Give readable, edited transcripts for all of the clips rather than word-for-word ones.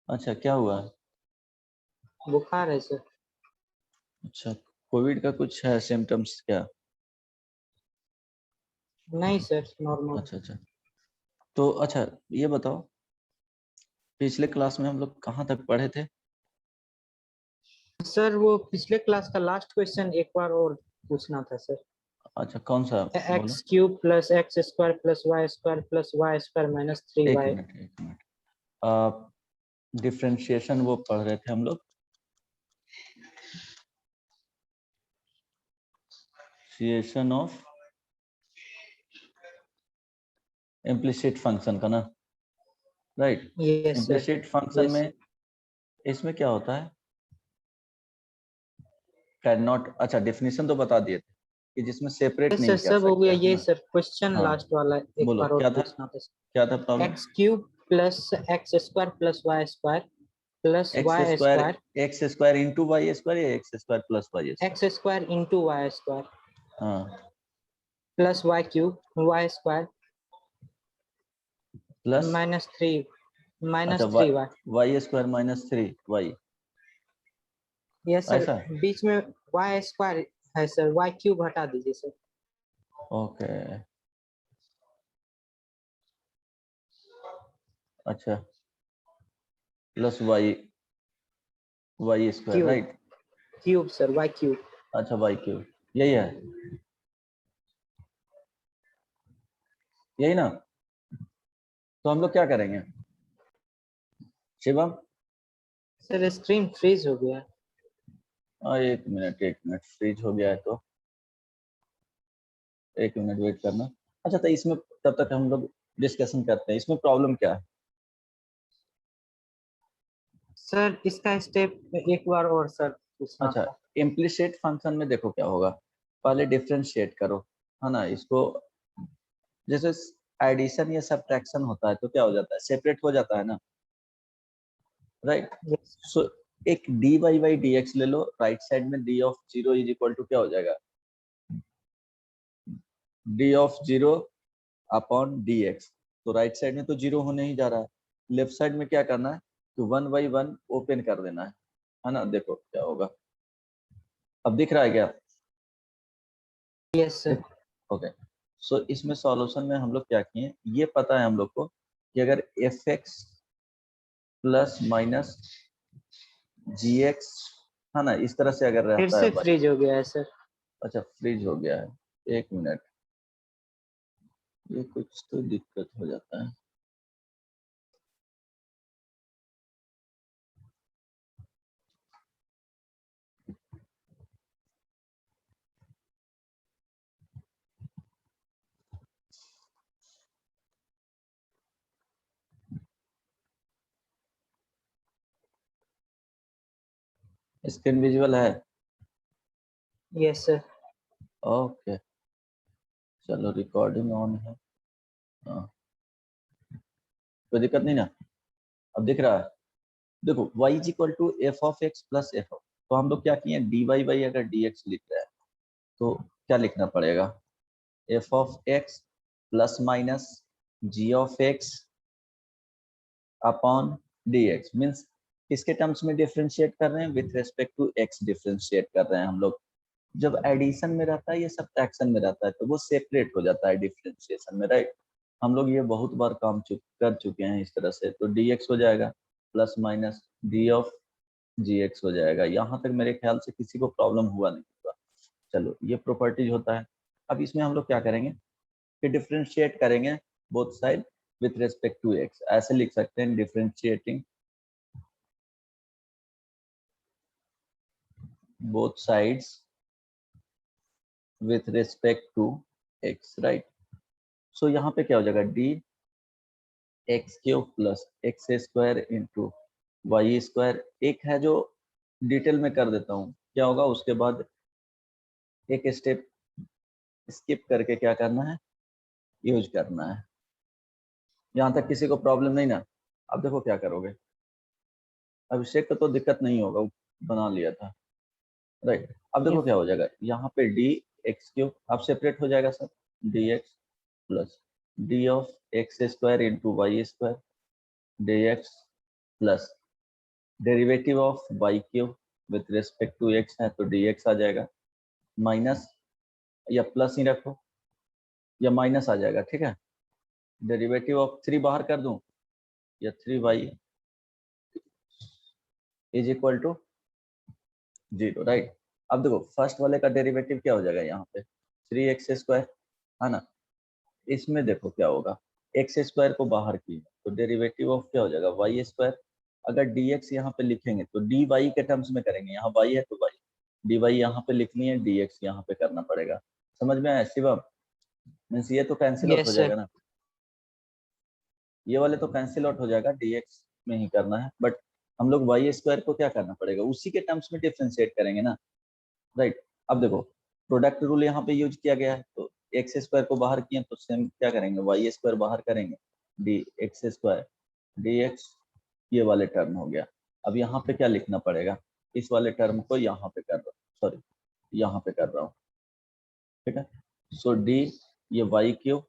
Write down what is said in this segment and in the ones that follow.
अच्छा, क्या हुआ? बुखार है सर। अच्छा, कोविड का कुछ है सिम्टम्स क्या? नहीं सर, नॉर्मल। अच्छा अच्छा, तो अच्छा ये बताओ, पिछले क्लास में हम लोग कहाँ तक पढ़े थे? सर वो पिछले क्लास का लास्ट क्वेश्चन एक बार और पूछना था सर। अच्छा, कौन सा? बोलो। X cube plus x square plus y square minus three एक वाई। मिनट एक मिनट, डिफ्रेंशिएशन वो पढ़ रहे थे हम लोग। डिफ्रेंशिएशन ऑफ इम्प्लिसिट फंक्शन का ना, right? Yes sir. Implicit function yes में सर। इसमें क्या होता है? कैन नॉट, अच्छा डेफिनेशन तो बता दिए थे कि जिसमें सेपरेट यस सर, नहीं कर सब हो सकते, गया। है ये ना? सर क्वेश्चन हाँ, लास्ट वाला एक बोलो बार और क्या था? पूछना था क्या था sir. Problem? X cube plus x square plus x y square, square. X square into y square या x square plus y square? X square into y square हाँ, plus y cube y square plus, minus three अच्छा minus three y. Y square minus three y, yes sir. ऐसा? बीच में y square है sir, y cube हटा दीजिए sir. Okay, अच्छा, plus y, y square, cube right? Cube sir, y cube. अच्छा, y cube, यही है, यही ना? तो हम लोग क्या करेंगे शिवम? सर स्क्रीन फ्रीज हो गया। एक मिनट एक मिनट, फ्रीज हो गया है तो एक मिनट वेट करना। अच्छा, तो इसमें तब तक हम लोग डिस्कशन करते हैं, इसमें प्रॉब्लम क्या है? सर इसका स्टेप एक बार और सर पूछना अच्छा, था। इम्प्लिसिट फंक्शन में देखो क्या होगा, पहले डिफरेंशिएट करो, है ना? इसको जैसे एडिशन या सब्ट्रैक्शन होता है तो क्या हो जाता है, सेपरेट हो जाता है ना, राइट? यस सो एक d y by d x ले लो, राइट साइड में d of zero is equal to क्या हो जाएगा, d of zero upon d x. तो राइट साइड में तो जीरो होने ही जा रहा है, लेफ्ट साइड में क्या करना है कि वन बाई वन ओपन कर देना है ना? देखो क्या होगा, अब दिख रहा है क्या? Yes sir. ओके, सो इसमें सॉल्यूशन में हम लोग क्या किए, ये पता है हम लोग को कि अगर एफ एक्स प्लस माइनस जी एक्स, है ना, इस तरह से अगर फिर रहता है से भाई। फ्रीज हो गया है सर। अच्छा, फ्रीज हो गया है, एक मिनट, ये कुछ तो दिक्कत हो जाता है। स्क्रीन विजुअल है? Yes sir. ओके, चलो रिकॉर्डिंग ऑन है, हाँ, कोई दिक्कत नहीं ना? अब दिख रहा है? देखो y is equal to f of x plus f of, तो हम लोग क्या किए, डी वाई बाई अगर डी एक्स लिख रहे हैं तो क्या लिखना पड़ेगा, f of x plus minus g of x upon d x, means किसके टर्म्स में डिफ्रेंशिएट कर रहे हैं, with respect to x differentiate कर रहे हैं हम लोग। जब एडिशन में रहता है या सब्ट्रैक्शन में रहता है तो वो सेपरेट हो जाता है डिफ्रेंशिएशन में, राइट? हम लोग ये बहुत बार काम कर चुके हैं इस तरह से, तो डी एक्स हो जाएगा plus minus d of g x हो जाएगा। यहाँ तक मेरे ख्याल से किसी को प्रॉब्लम हुआ नहीं होगा। चलो, ये प्रॉपर्टीज होता है। अब इसमें हम लोग क्या करेंगे कि डिफ्रेंशिएट करेंगे both side with respect to x, ऐसे लिख सकते हैं differentiating both sides with respect to x, right? So यहाँ पे क्या हो जाएगा, d x cube plus x square into y square. एक है जो डिटेल में कर देता हूँ, क्या होगा उसके बाद एक स्टेप स्किप करके क्या करना है, यूज करना है। यहाँ तक किसी को प्रॉब्लम नहीं ना? अब देखो क्या करोगे, अभिषेक को तो दिक्कत नहीं होगा, वो बना लिया था, राइट? अब देखो क्या हो जाएगा, यहाँ पे डी एक्स क्यूब अब सेपरेट हो जाएगा sir, d x plus d of x square into y square d x plus derivative of y cube with respect to x है तो dx आ जाएगा, माइनस या प्लस ही रखो या माइनस आ जाएगा, ठीक है। डेरिवेटिव ऑफ 3 बाहर कर दूं या 3y is equal to 0, right. अब देखो फर्स्ट वाले का डेरिवेटिव क्या हो जाएगा, यहाँ पे 3x² है ना। इसमें देखो क्या होगा, x² को बाहर किया तो डेरिवेटिव ऑफ क्या हो जाएगा y²। अगर dx यहाँ पे लिखेंगे तो dy के टर्म्स में करेंगे, यहाँ y है तो y, dy यहाँ पे लिखनी है, dx यहाँ पे करना पड़ेगा। समझ में आया शिवम? मीन्स ये तो कैंसिल आउट हो यस सर। जाएगा ना, ये वाले तो कैंसिल आउट हो जाएगा, dx में ही करना है, बट हम लोग y² को क्या करना पड़ेगा, उसी के टर्म्स में डिफरेंशिएट करेंगे ना, राइट। अब देखो प्रोडक्ट रूल यहाँ पे यूज किया गया है तो x² को बाहर किए तो सेम क्या करेंगे, y² बाहर करेंगे, dx² dx, ये वाले टर्म हो गया। अब यहाँ पे क्या लिखना पड़ेगा, इस वाले टर्म को यहाँ पे कर रहा हूँ, सॉरी यहाँ पे कर रहा हूँ, ठीक है। सो d ये y³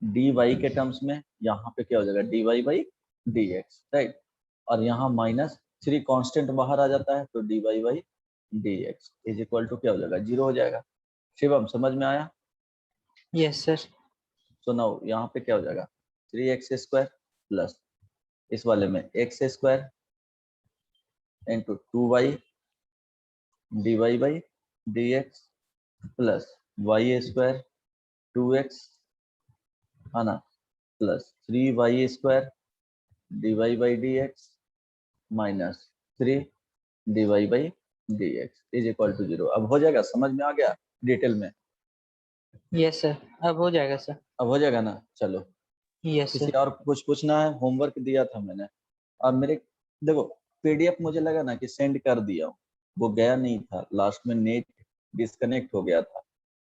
dy के टर्म्स में यहाँ पे क्या हो जाएगा dy/dx, राइट। और यहाँ -3 कांस्टेंट बाहर आ जाता है तो dy/dx इज इक्वल टू क्या हो जाएगा 0 हो जाएगा। शिवम समझ में आया? Yes sir. सो नाउ यहाँ पे क्या हो जाएगा 3x² प्लस इस वाले में x² into 2y dy/dx plus y² 2x है ना plus 3y² dy/dx minus 3 dy/dx is equal to 0। अब हो जाएगा, समझ में आ गया डिटेल में? यस सर, अब हो जाएगा सर। अब हो जाएगा ना, चलो। यस किसी सर। और को कुछ पूछना है? होमवर्क दिया था मैंने और मेरे देखो पीडीएफ मुझे लगा ना कि सेंड कर दिया हूँ, वो गया नहीं था, लास्ट में नेट डिस्कनेक्ट हो गया था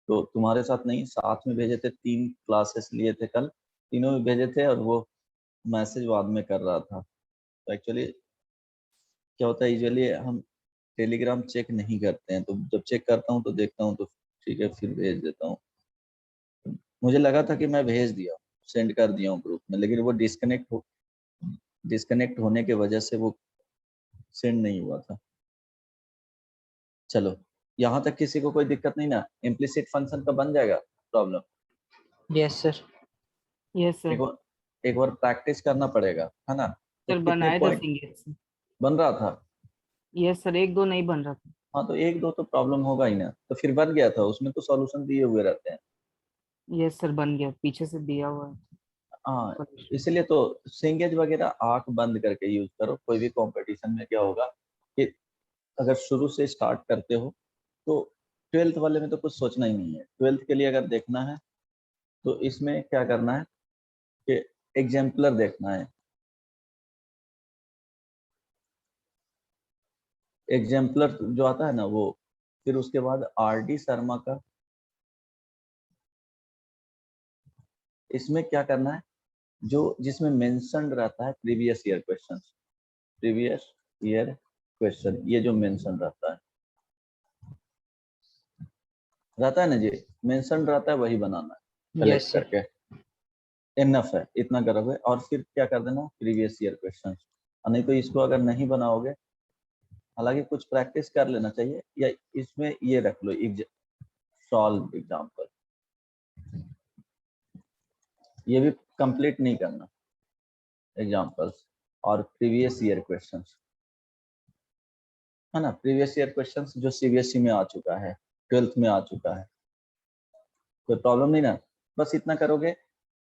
तो तुम्हारे साथ नहीं, साथ में भेजे थे, 3 क्लासेस लिए थे कल, तीनों में भेजे थे और वो मैसेज बाद में कर रहा था। तो एक्चुअली क्या होता है, यूजुअली हम टेलीग्राम चेक नहीं करते हैं, तो जब चेक करता हूँ तो देखता हूँ तो ठीक है फिर भेज देता हूँ। मुझे लगा था कि मैं भेज दिया, सेंड कर दिया हूँ ग्रुप में, लेकिन वो डिस्कनेक्ट होने के वजह से वो सेंड नहीं हुआ था। चलो यहाँ तक किसी को कोई दिक्कत नहीं ना, इम्प्लिसिट फंक्शन का बन जाएगा problem? Yes sir. Yes sir. एक बार प्रैक्टिस करना पड़ेगा है ना। तो सर कितने बनाए थे पॉइंट सिंगल। बन रहा था? यस सर, 1-2 नहीं बन रहा था। हाँ तो 1-2 तो प्रॉब्लम होगा ही ना, तो फिर बन गया था, उसमें तो सॉल्यूशन दिए हुए रहते हैं। यस सर, बन गया, पीछे से दिया हुआ है। हाँ इसलिए तो सिंगेज वगैरह आंख बंद करके यूज करो, कोई भी कंपटीशन में क्या होगा कि अगर शुरू से स्टार्ट करते हो तो 12th वाले में तो कुछ सोचना ही नहीं है। 12th के लिए अगर देखना है तो इसमें क्या करना है कि एग्जाम्पलर देखना है, एग्जाम्पलर जो आता है ना वो, फिर उसके बाद आरडी शर्मा का, इसमें क्या करना है जो जिसमें मेंशन रहता है previous year question, previous year question, ये जो मेंशन रहता है ना जी, मेंशन रहता है वही बनाना है यस सेलेक्ट सर। करके, इनफ है इतना करोगे और फिर क्या कर देना प्रीवियस ईयर क्वेश्चन। नहीं तो इसको अगर नहीं बनाओगे, हालांकि कुछ प्रैक्टिस कर लेना चाहिए, या इसमें ये रख लो सॉल्व एग्जाम्पल, ये भी कंप्लीट नहीं करना एग्जाम्पल्स, और प्रीवियस ईयर क्वेश्चंस है ना, प्रीवियस ईयर क्वेश्चंस जो सीबीएसई में आ चुका है, 12th में आ चुका है, कोई प्रॉब्लम नहीं ना। बस इतना करोगे,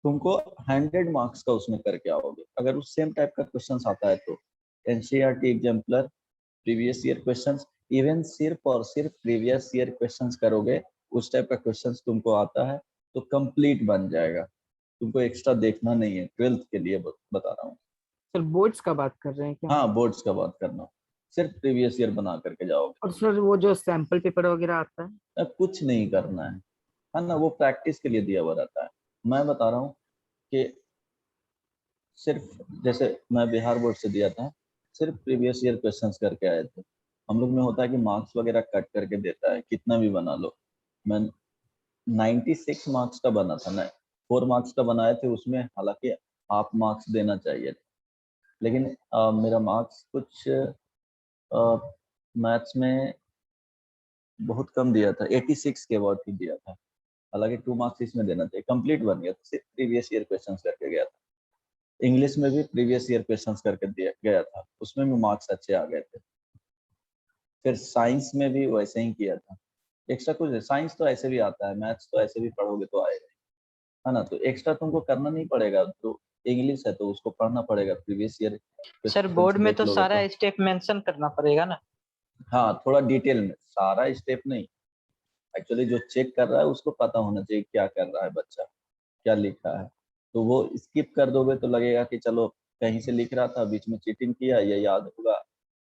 तुमको 100 मार्क्स का उसमें करके आओगे अगर उस सेम टाइप का क्वेश्चन आता है तो। NCERT exemplar, previous year questions, even सिर्फ और सिर्फ प्रीवियस ईयर क्वेश्चंस करोगे, उस टाइप का क्वेश्चंस तुमको आता है तो कंप्लीट बन जाएगा, तुमको एक्स्ट्रा देखना नहीं है। 12th के लिए बता रहा हूँ। सर बोर्ड्स का बात कर रहे हैं क्या? हाँ बोर्ड्स का बात करना, सिर्फ प्रीवियस ईयर बना करके जाओगे। और सर वो जो सैंपल पेपर वगैरह आता है? अब कुछ नहीं करना है ना, वो प्रैक्टिस के लिए दिया हुआ रहता है। मैं बता रहा हूँ कि सिर्फ जैसे मैं बिहार बोर्ड से दिया था, सिर्फ प्रीवियस ईयर क्वेश्चंस करके आए थे। हम लोग में होता है कि मार्क्स वगैरह कट करके देता है, कितना भी बना लो। मैं 96 मार्क्स का बना था ना, 4 मार्क्स का बनाए थे, उसमें हालांकि हाफ मार्क्स देना चाहिए था, लेकिन मेरा मार्क्स कुछ मैथ्स में बहुत कम दिया था, 86 के अबाउट ही दिया था। हालांकि 2 मार्क्स इसमें देना चाहिए, कंप्लीट बन गया था, सिर्फ प्रीवियस ईयर क्वेश्चंस करके गया था। इंग्लिश में भी प्रीवियस ईयर क्वेश्चंस करके दिया गया था, उसमें भी मार्क्स अच्छे आ गए थे। फिर साइंस में भी वैसे ही किया था। एक्स्ट्रा कुछ नहीं, साइंस तो ऐसे भी आता है, मैथ्स तो ऐसे भी पढ़ोगे तो आएगा, है ना। तो एक्स्ट्रा तुमको करना नहीं पड़ेगा, तो इंग्लिश है तो उसको पढ़ना पड़ेगा, previous year sir questions board में देख तो लोगे सारा तो। स्टेप मेंशन करना पड़ेगा ना? हाँ, थोड़ा डिटेल में, सारा स्टेप नहीं। एक्चुअली जो चेक कर रहा है उसको पता होना चाहिए क्या कर रहा है बच्चा, क्या लिखा है। तो वो स्किप कर दोगे तो लगेगा कि चलो कहीं से लिख रहा था, बीच में चीटिंग किया, ये याद होगा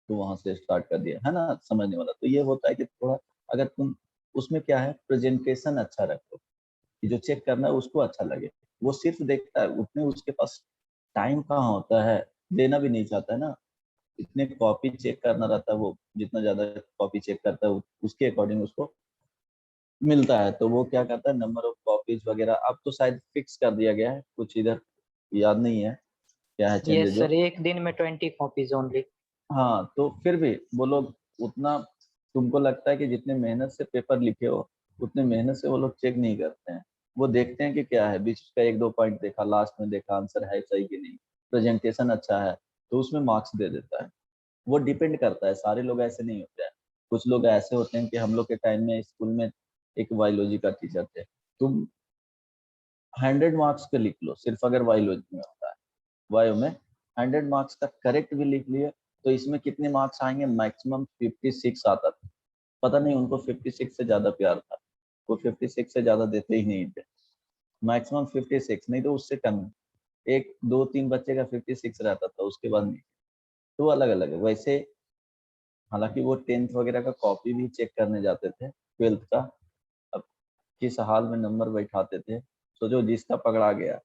तो वहां से स्टार्ट कर दिया, है ना, समझने वाला। तो ये होता है कि थोड़ा, अगर तुम उसमें क्या है, प्रेजेंटेशन अच्छा रखो कि जो चेक करना है उसको अच्छा लगे। वो सिर्फ देखता है, उतने उसके पास टाइम कहाँ होता है, देना भी नहीं चाहता है ना। इतने कॉपी चेक करना रहता है, वो जितना ज्यादा कॉपी चेक करता है उसके अकॉर्डिंग उसको मिलता है। तो वो क्या करता है, नंबर ऑफ कॉपीज वगैरह अब तो शायद फिक्स कर दिया गया है, कुछ इधर याद नहीं है क्या है यस चेंजेस जो। सर, एक दिन में 20 कॉपीज ओनली। हाँ, तो फिर भी वो लोग उतना, तुमको लगता है कि जितने मेहनत से पेपर लिखे हो उतने मेहनत से वो लोग चेक नहीं करते हैं। वो देखते हैं कि क्या है, बीच का 1-2 पॉइंट देखा, लास्ट में देखा आंसर है सही कि नहीं, प्रेजेंटेशन अच्छा है तो उसमें मार्क्स दे देता है। वो डिपेंड करता है, सारे लोग ऐसे नहीं होते हैं। कुछ लोग ऐसे होते हैं कि हम लोग के टाइम में स्कूल में एक बायोलॉजी का टीचर थे, तुम 100 मार्क्स पे लिख लो, सिर्फ अगर बायोलॉजी में होता है, बायो में 100 मार्क्स का करेक्ट भी लिख लिए तो इसमें कितने मार्क्स आएंगे, मैक्सिमम 56 आता था। पता नहीं उनको 56 से ज्यादा प्यार था, वो 56 से ज्यादा देते ही नहीं थे। मैक्सिमम 56, नहीं तो उससे कम। एक दो तीन बच्चे का 56 रहता था, उसके बाद नहीं। तो अलग अलग है वैसे। हालांकि वो 10th वगैरह का कॉपी भी चेक करने जाते थे, 12th का। अब किस हाल में नंबर बैठाते थे, सोचो जिसका पकड़ा गया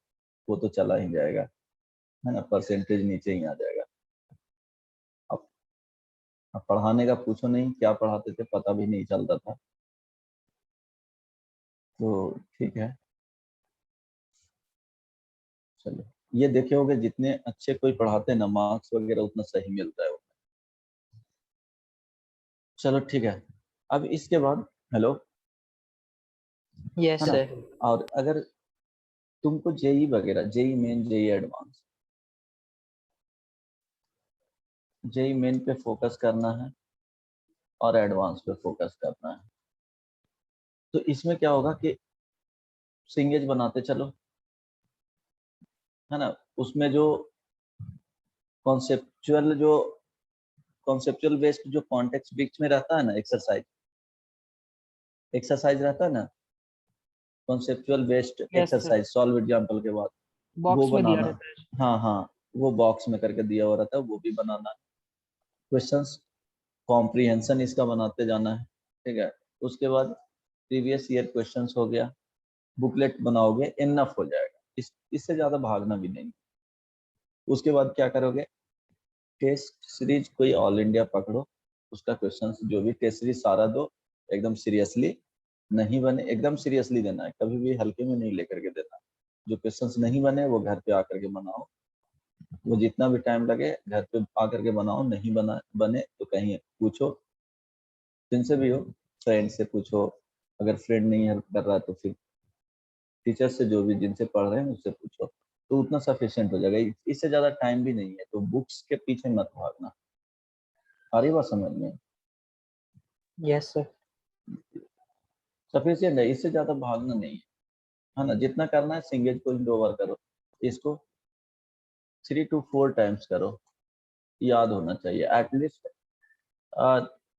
वो तो चला ही जाएगा, है ना, परसेंटेज नीचे ही आ जाएगा। अब पढ़ाने का पूछो नहीं, क्या पढ़ाते थे पता भी नहीं चलता था। तो ठीक है, चलो। ये देखे होगे जितने अच्छे कोई पढ़ाते हैं ना, मार्क्स वगैरह उतना सही मिलता है। चलो ठीक है। अब इसके बाद, हेलो, यस है ना। सर। और अगर तुमको जेई वगैरह, JEE main, JEE advance, JEE main पे फोकस करना है और एडवांस पे फोकस करना है, तो इसमें क्या होगा कि सिंगेज बनाते चलो, है ना। उसमें जो कॉन्सेप्चुअल जो कॉन्सेप्चुअल बेस्ड जो कॉन्टेक्स्ट बीच में रहता है ना, एक्सरसाइज एक्सरसाइज रहता है ना, conceptual based yes sir, exercise, solve example के बाद वो बॉक्स में दिया बनाना। रहता है। हाँ हाँ, वो बॉक्स में करके दिया हुआ रहता है, वो भी बनाना। क्वेश्चंस कॉम्प्रिहेंशन इसका बनाते जाना है, ठीक है। उसके बाद प्रीवियस ईयर क्वेश्चंस हो गया, बुकलेट बनाओगे, इनफ हो जाएगा, इससे ज्यादा भागना भी नहीं। उसके बाद क्या करोगे, टेस्ट सीरीज कोई ऑल इंडिया पकड़ो, उसका क्वेश्चन जो भी टेस्ट सीरीज सारा दो, एकदम सीरियसली नहीं बने, एकदम सीरियसली देना है, कभी भी हल्के में नहीं लेकर के देना। जो क्वेश्चंस नहीं बने वो घर पे आकर के बनाओ, वो जितना भी टाइम लगे घर पे आकर के बनाओ। नहीं बने तो कहीं पूछो, जिनसे भी हो, फ्रेंड से पूछो, अगर फ्रेंड नहीं हेल्प कर रहा तो फिर टीचर से, जो भी जिनसे पढ़ रहे हैं उससे पूछो, तो उतना सफिशिएंट हो जाएगा। इससे ज्यादा टाइम भी नहीं है, तो बुक्स के पीछे मत भागना। आ रही बात समझ में? Yes sir. सफिशिएंट है, इससे ज्यादा भागना नहीं है ना। जितना करना है सिंगेज को इंड ओवर करो, इसको 3 to 4 टाइम्स करो, याद होना चाहिए एटलीस्ट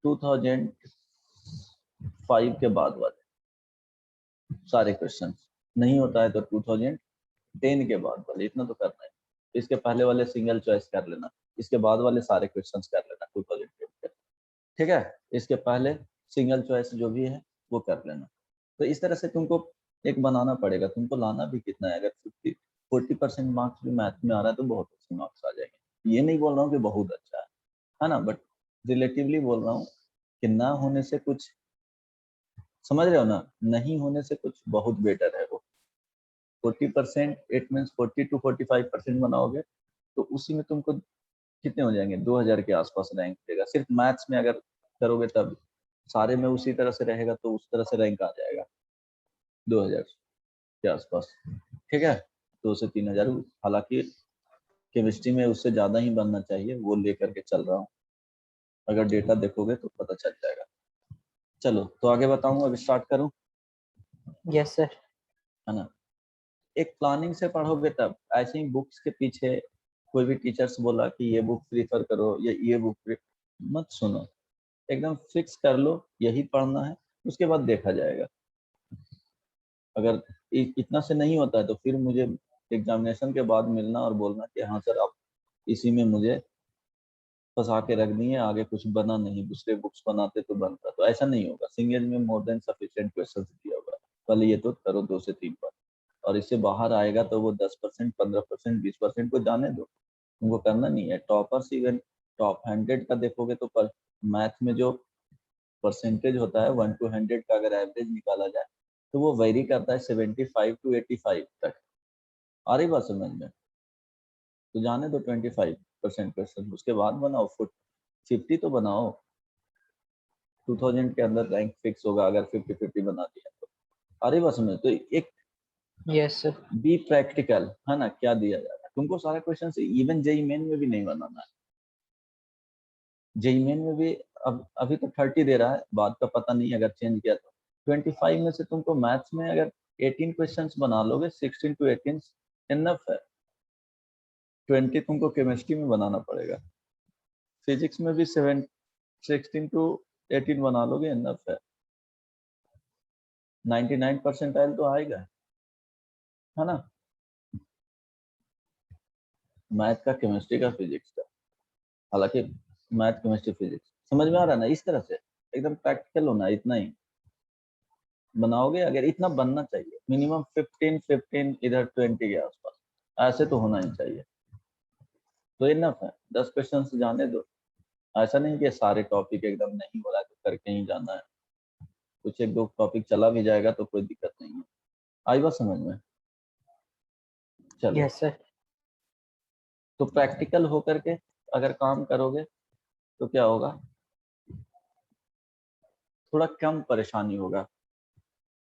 2005 के बाद वाले सारे क्वेश्चन। नहीं होता है तो 2010 के बाद वाले, इतना तो करना है। इसके पहले वाले सिंगल चॉइस कर लेना, इसके बाद वाले सारे क्वेश्चन कर लेना 2010 के, ठीक है। इसके पहले सिंगल चॉइस जो भी है वो कर लेना। तो इस तरह से तुमको एक बनाना पड़ेगा। तुमको लाना भी कितना है, अगर 40% मार्क्स भी मैथ में आ रहा है तो बहुत अच्छे मार्क्स आ जाएंगे। ये नहीं बोल रहा हूँ कि बहुत अच्छा है ना, बट रिलेटिवली बोल रहा हूँ कि ना होने से कुछ, समझ रहे हो ना, नहीं होने से कुछ बहुत बेटर है वो। 40%, इट मीन्स 40 to 45% बनाओगे तो उसी में तुमको कितने हो जाएंगे, 2000 के आसपास रैंक देगा। सिर्फ मैथ्स में अगर करोगे तब, सारे में उसी तरह से रहेगा तो उस तरह से रैंक आ जाएगा 2000 के आसपास। ठीक है, 2 से 3000। हालांकि केमिस्ट्री में उससे ज्यादा ही बनना चाहिए, वो लेकर के चल रहा हूँ। अगर डेटा देखोगे तो पता चल जाएगा। चलो तो आगे बताऊँ, अब स्टार्ट करूँ, यस सर। है ना। एक प्लानिंग से पढ़ोगे तब, ऐसे ही बुक्स के पीछे कोई भी टीचर्स बोला कि ये बुक प्रीफर करो या ये बुक मत सुनो, एकदम फिक्स कर लो यही पढ़ना है, उसके बाद देखा जाएगा। अगर इतना से नहीं होता है तो फिर मुझे एग्जामिनेशन के बाद मिलना और बोलना कि हाँ सर आप इसी में मुझे फंसा के रख दिए, आगे कुछ बना नहीं, दूसरे बुक्स बनाते तो बनता। तो ऐसा नहीं होगा, सिंगल में मोर देन सफिशिएंट क्वेश्चन दिया होगा, पहले ये तो करो 2 से 3 बार, और इससे बाहर आएगा तो वो 10%, 15%, 20% को जाने दो, तुमको करना नहीं है। टॉपर्स इवन टॉप 100 का देखोगे तो पर मैथ में जो परसेंटेज होता है 1 to 100 का अगर एवरेज निकाला जाए तो वो वेरी करता है 75 to 85 तक। आ रही बात समझ में? तो जाने दो 25% क्वेश्चन, उसके बाद बनाओ फुट 50 तो बनाओ, 2000 के अंदर रैंक फिक्स होगा अगर 50-50 बना दिया तो। आ रही बात समझ? तो एक यस सर। बी प्रैक्टिकल, है ना, क्या दिया जा रहा है तुमको सारा क्वेश्चन से। इवन जेई मेन में भी नहीं बनाना है, जेई मेन में भी अब अभी तो 30 दे रहा है, बाद का पता नहीं, अगर चेंज किया तो 25 में से तुमको मैथ्स में अगर 18 क्वेश्चंस बना लोगे, 16 to 18 इनफ है। 20 तुमको केमिस्ट्री में बनाना पड़ेगा, फिजिक्स में भी 16 to 18 बना लोगे इनफ है। 99 परसेंटाइल तो आएगा, है ना, मैथ का, केमिस्ट्री का, फिजिक्स का। हालांकि मैथ केमिस्ट्री फिजिक्स समझ में आ रहा है ना, इस तरह से एकदम प्रैक्टिकल होना है, इतना ही बनाओगे। अगर इतना बनना चाहिए मिनिमम 15 इधर 20 के आसपास, ऐसे तो होना ही चाहिए, तो इनफ है। 10 क्वेश्चन से जाने दो, ऐसा नहीं कि सारे टॉपिक एकदम नहीं हो रहा है तो करके ही जाना है, कुछ एक दो टॉपिक चला भी जाएगा तो कोई दिक्कत नहीं है। आई बात समझ में? चलो, यस सर। तो प्रैक्टिकल होकर के अगर काम करोगे तो क्या होगा, थोड़ा कम परेशानी होगा,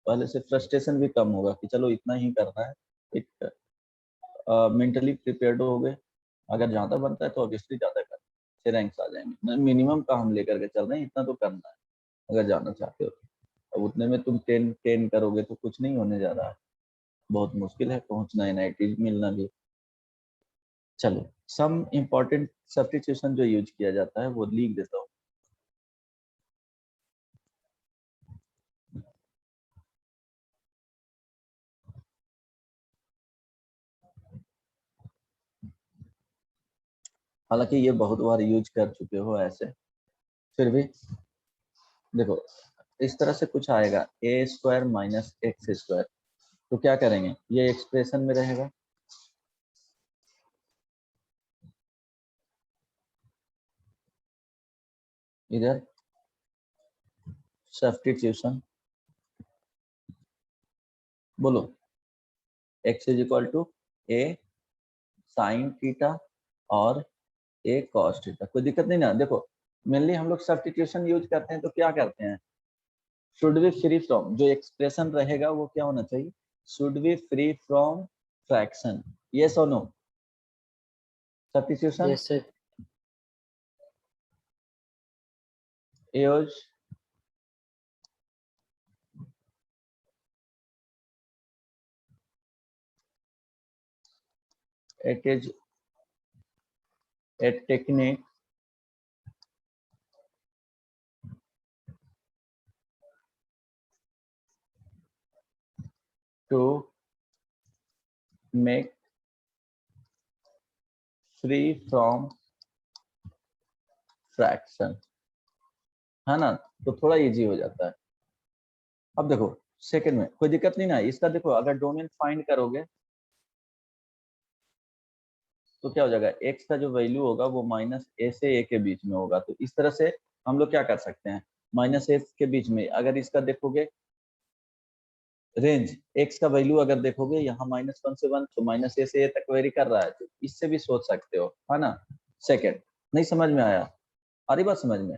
पहले से फ्रस्ट्रेशन भी कम होगा कि चलो इतना ही करना है। एक मेंटली प्रिपेयर्ड हो गए, अगर ज्यादा बनता है तो ऑब्वियसली ज्यादा करना, 6 रैंक्स आ जाएंगे। मिनिमम का हम लेकर के चल रहे हैं, इतना तो करना है अगर जाना चाहते हो तो। अब उतने में तुम 10 करोगे तो कुछ नहीं होने जा रहा है, बहुत मुश्किल है पहुंचना, एनआईटी मिलना भी। चलो, सम इम्पोर्टेंट सब्स्टिट्यूशन जो यूज किया जाता है वो लिख देता हूँ। हालांकि ये बहुत बार यूज कर चुके हो ऐसे, फिर भी देखो इस तरह से कुछ आएगा, ए स्क्वायर माइनस एक्स स्क्वायर, तो क्या करेंगे, ये एक्सप्रेशन में रहेगा, इधर सब्स्टिट्यूशन, बोलो x is equal to a sine theta और ए कॉस थीटा, कोई दिक्कत नहीं ना। देखो मेनली हम लोग सब्स्टिट्यूशन यूज करते हैं तो क्या करते हैं, शुड बी फ्री फ्रॉम, जो एक्सप्रेशन रहेगा वो क्या होना चाहिए, should be free from fraction, yes और no. Substitution yes sir. Use it is a technique to make free from fraction, है ना, तो थोड़ा इजी हो जाता है। अब देखो सेकंड में कोई दिक्कत नहीं ना इसका, देखो अगर डोमेन फाइंड करोगे तो क्या हो जाएगा, x का जो वैल्यू होगा वो माइनस ए से ए के बीच में होगा, तो इस तरह से हम लोग क्या कर सकते हैं, माइनस ए के बीच में अगर इसका देखोगे रेंज, x का वैल्यू अगर देखोगे यहाँ -1 से 1, तो माइनस ए से ए तक वेरी कर रहा है, तो इससे भी सोच सकते हो, है ना। सेकेंड। नहीं समझ में आया? आ रही बात समझ में?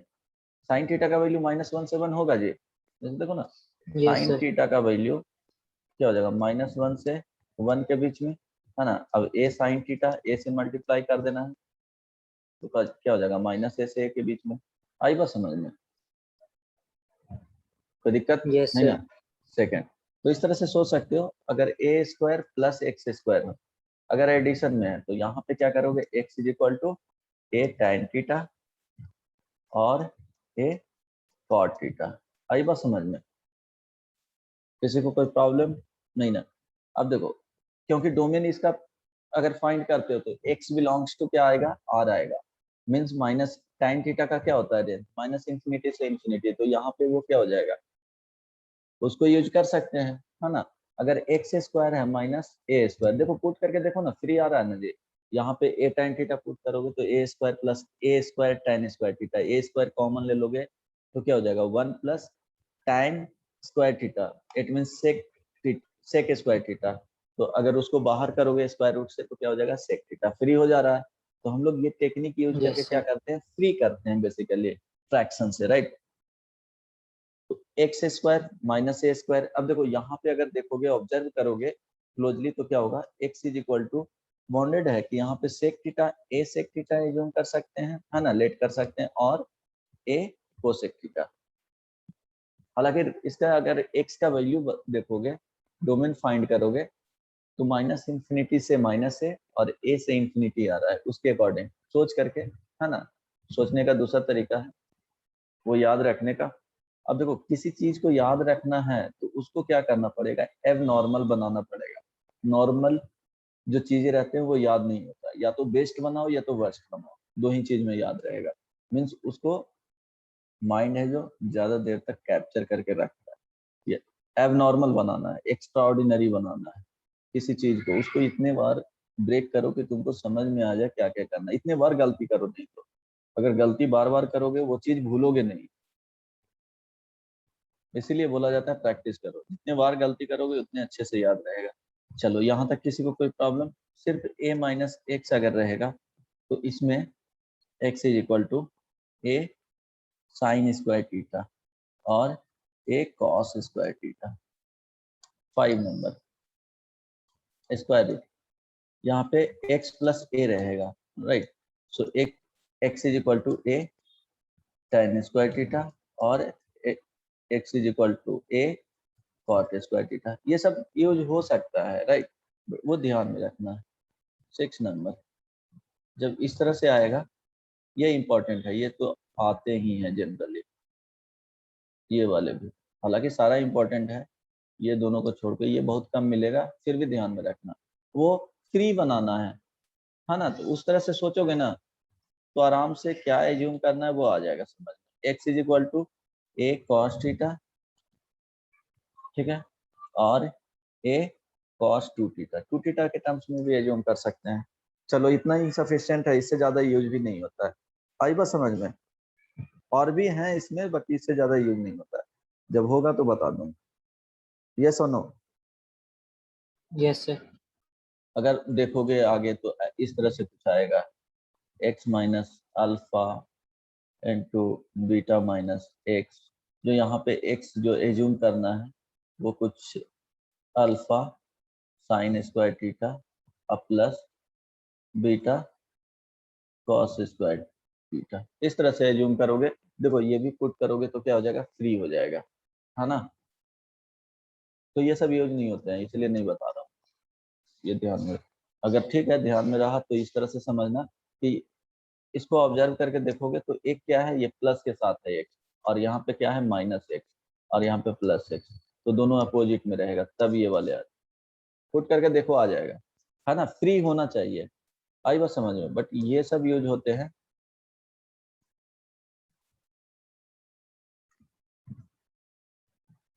साइन थीटा का वैल्यू -1 से 1 होगा जी, जैसे देखो ना, यस साइन सर। थीटा का वैल्यू क्या हो जाएगा, -1 से 1 के बीच में, है ना। अब ए साइन थीटा ए से मल्टीप्लाई कर देना है, तो क्या हो जाएगा, -a से a के बीच में। आई बात समझ में? कोई दिक्कत यस नहीं सर। ना? सेकेंड, तो इस तरह से सोच सकते हो, अगर a² + x² हो, अगर एडिशन में है तो यहाँ पे क्या करोगे, x = a tan थीटा और a cot थीटा। आई बात समझ में? किसी को कोई प्रॉब्लम नहीं ना? अब देखो, क्योंकि डोमेन इसका अगर फाइंड करते हो तो x बिलोंग्स टू क्या आएगा, r आएगा, मींस माइनस tan थीटा का क्या होता है रेंज, -∞ से ∞, तो यहाँ पे वो क्या हो जाएगा, उसको यूज कर सकते हैं, है ना। अगर x² है -a², देखो पुट करके देखो ना, फ्री आ रहा है ना जी। यहाँ पे a tan थीटा पुट करोगे तो a² + a² tan² theta, a² common ले लोगे तो क्या हो जाएगा, 1 + tan² theta, it means sec² theta. तो अगर उसको बाहर करोगे स्क्वायर रूट से तो क्या हो जाएगा, sec थीटा, फ्री हो जा रहा है। तो हम लोग ये टेक्निक यूज करके यस क्या सर। करते हैं, फ्री करते हैं बेसिकली फ्रैक्शन से, राइट। तो x² - a², अब देखो यहाँ पे अगर देखोगे, ऑब्जर्व करोगे क्लोजली तो क्या होगा, x = बॉन्डेड है कि यहाँ पे sec theta a sec theta assume कर सकते हैं, है ना, लेट कर सकते हैं, और a cosec थीटा। हालांकि इसका अगर x का वैल्यू देखोगे, डोमेन फाइंड करोगे तो -∞ से -a और a से ∞ आ रहा है, उसके अकॉर्डिंग सोच करके, है ना। सोचने का दूसरा तरीका है वो याद रखने का। अब देखो, किसी चीज को याद रखना है तो उसको क्या करना पड़ेगा, एब नॉर्मल बनाना पड़ेगा। नॉर्मल जो चीजें रहते हैं वो याद नहीं होता, या तो बेस्ट बनाओ या तो वर्स्ट बनाओ, दो ही चीज में याद रहेगा। मीन्स उसको माइंड है जो ज्यादा देर तक कैप्चर करके रखता है, ये एब नॉर्मल बनाना है, एक्स्ट्रा ऑर्डिनरी बनाना है किसी चीज को, उसको इतने बार ब्रेक करो कि तुमको समझ में आ जाए क्या क्या करना है। इतने बार गलती करो, नहीं तो अगर गलती बार बार करोगे वो चीज भूलोगे नहीं। इसीलिए बोला जाता है प्रैक्टिस करो, जितने बार गलती करोगे उतने अच्छे से याद रहेगा। चलो यहाँ तक किसी को कोई प्रॉब्लम? सिर्फ a - x अगर रहेगा तो इसमें x = a sin² थीटा और a cos² theta, 5 number square root. यहाँ पे x + a रहेगा, राइट। सो एक x = a tan² थीटा और x = a cot² थीटा। ये सब यूज हो सकता है, राइट, वो ध्यान में रखना है। 6 नंबर जब इस तरह से आएगा, ये इंपॉर्टेंट है, ये तो आते ही हैं जनरली, ये वाले भी। हालांकि सारा इंपॉर्टेंट है, ये दोनों को छोड़ के ये बहुत कम मिलेगा, फिर भी ध्यान में रखना। वो फ्री बनाना है ना। तो उस तरह से सोचोगे ना तो आराम से क्या एज्यूम करना है वो आ जाएगा समझ में। x = a cos थीटा, ठीक है, और a cos 2 थीटा, 2 थीटा के टर्म्स में भी एज्यूम कर सकते हैं। चलो इतना ही सफिशिएंट है, इससे ज्यादा यूज भी नहीं होता है। आई बात समझ में? और भी हैं इसमें, बाकी इससे ज्यादा यूज नहीं होता है। जब होगा तो बता दूंगा। यस और नो? Yes sir. अगर देखोगे आगे तो इस तरह से कुछ आएगा, x - alpha into beta -x, जो यहाँ पे x जो एज्यूम करना है वो कुछ alpha sin² theta plus beta cos² theta, इस तरह से एज्यूम करोगे। देखो ये भी पुट करोगे तो क्या हो जाएगा, फ्री हो जाएगा, है ना। तो ये सब यूज नहीं होते हैं, इसलिए नहीं बता रहा हूँ, ये ध्यान में। अगर ठीक है ध्यान में रहा तो इस तरह से समझना कि इसको ऑब्जर्व करके देखोगे तो एक क्या है, ये प्लस के साथ है x, और यहाँ पे क्या है -x, और यहाँ पे +x, तो दोनों अपोजिट में रहेगा, तब ये वाले पुट करके देखो आ जाएगा, है ना। फ्री होना चाहिए, आई बात समझ में। बट ये सब यूज होते हैं,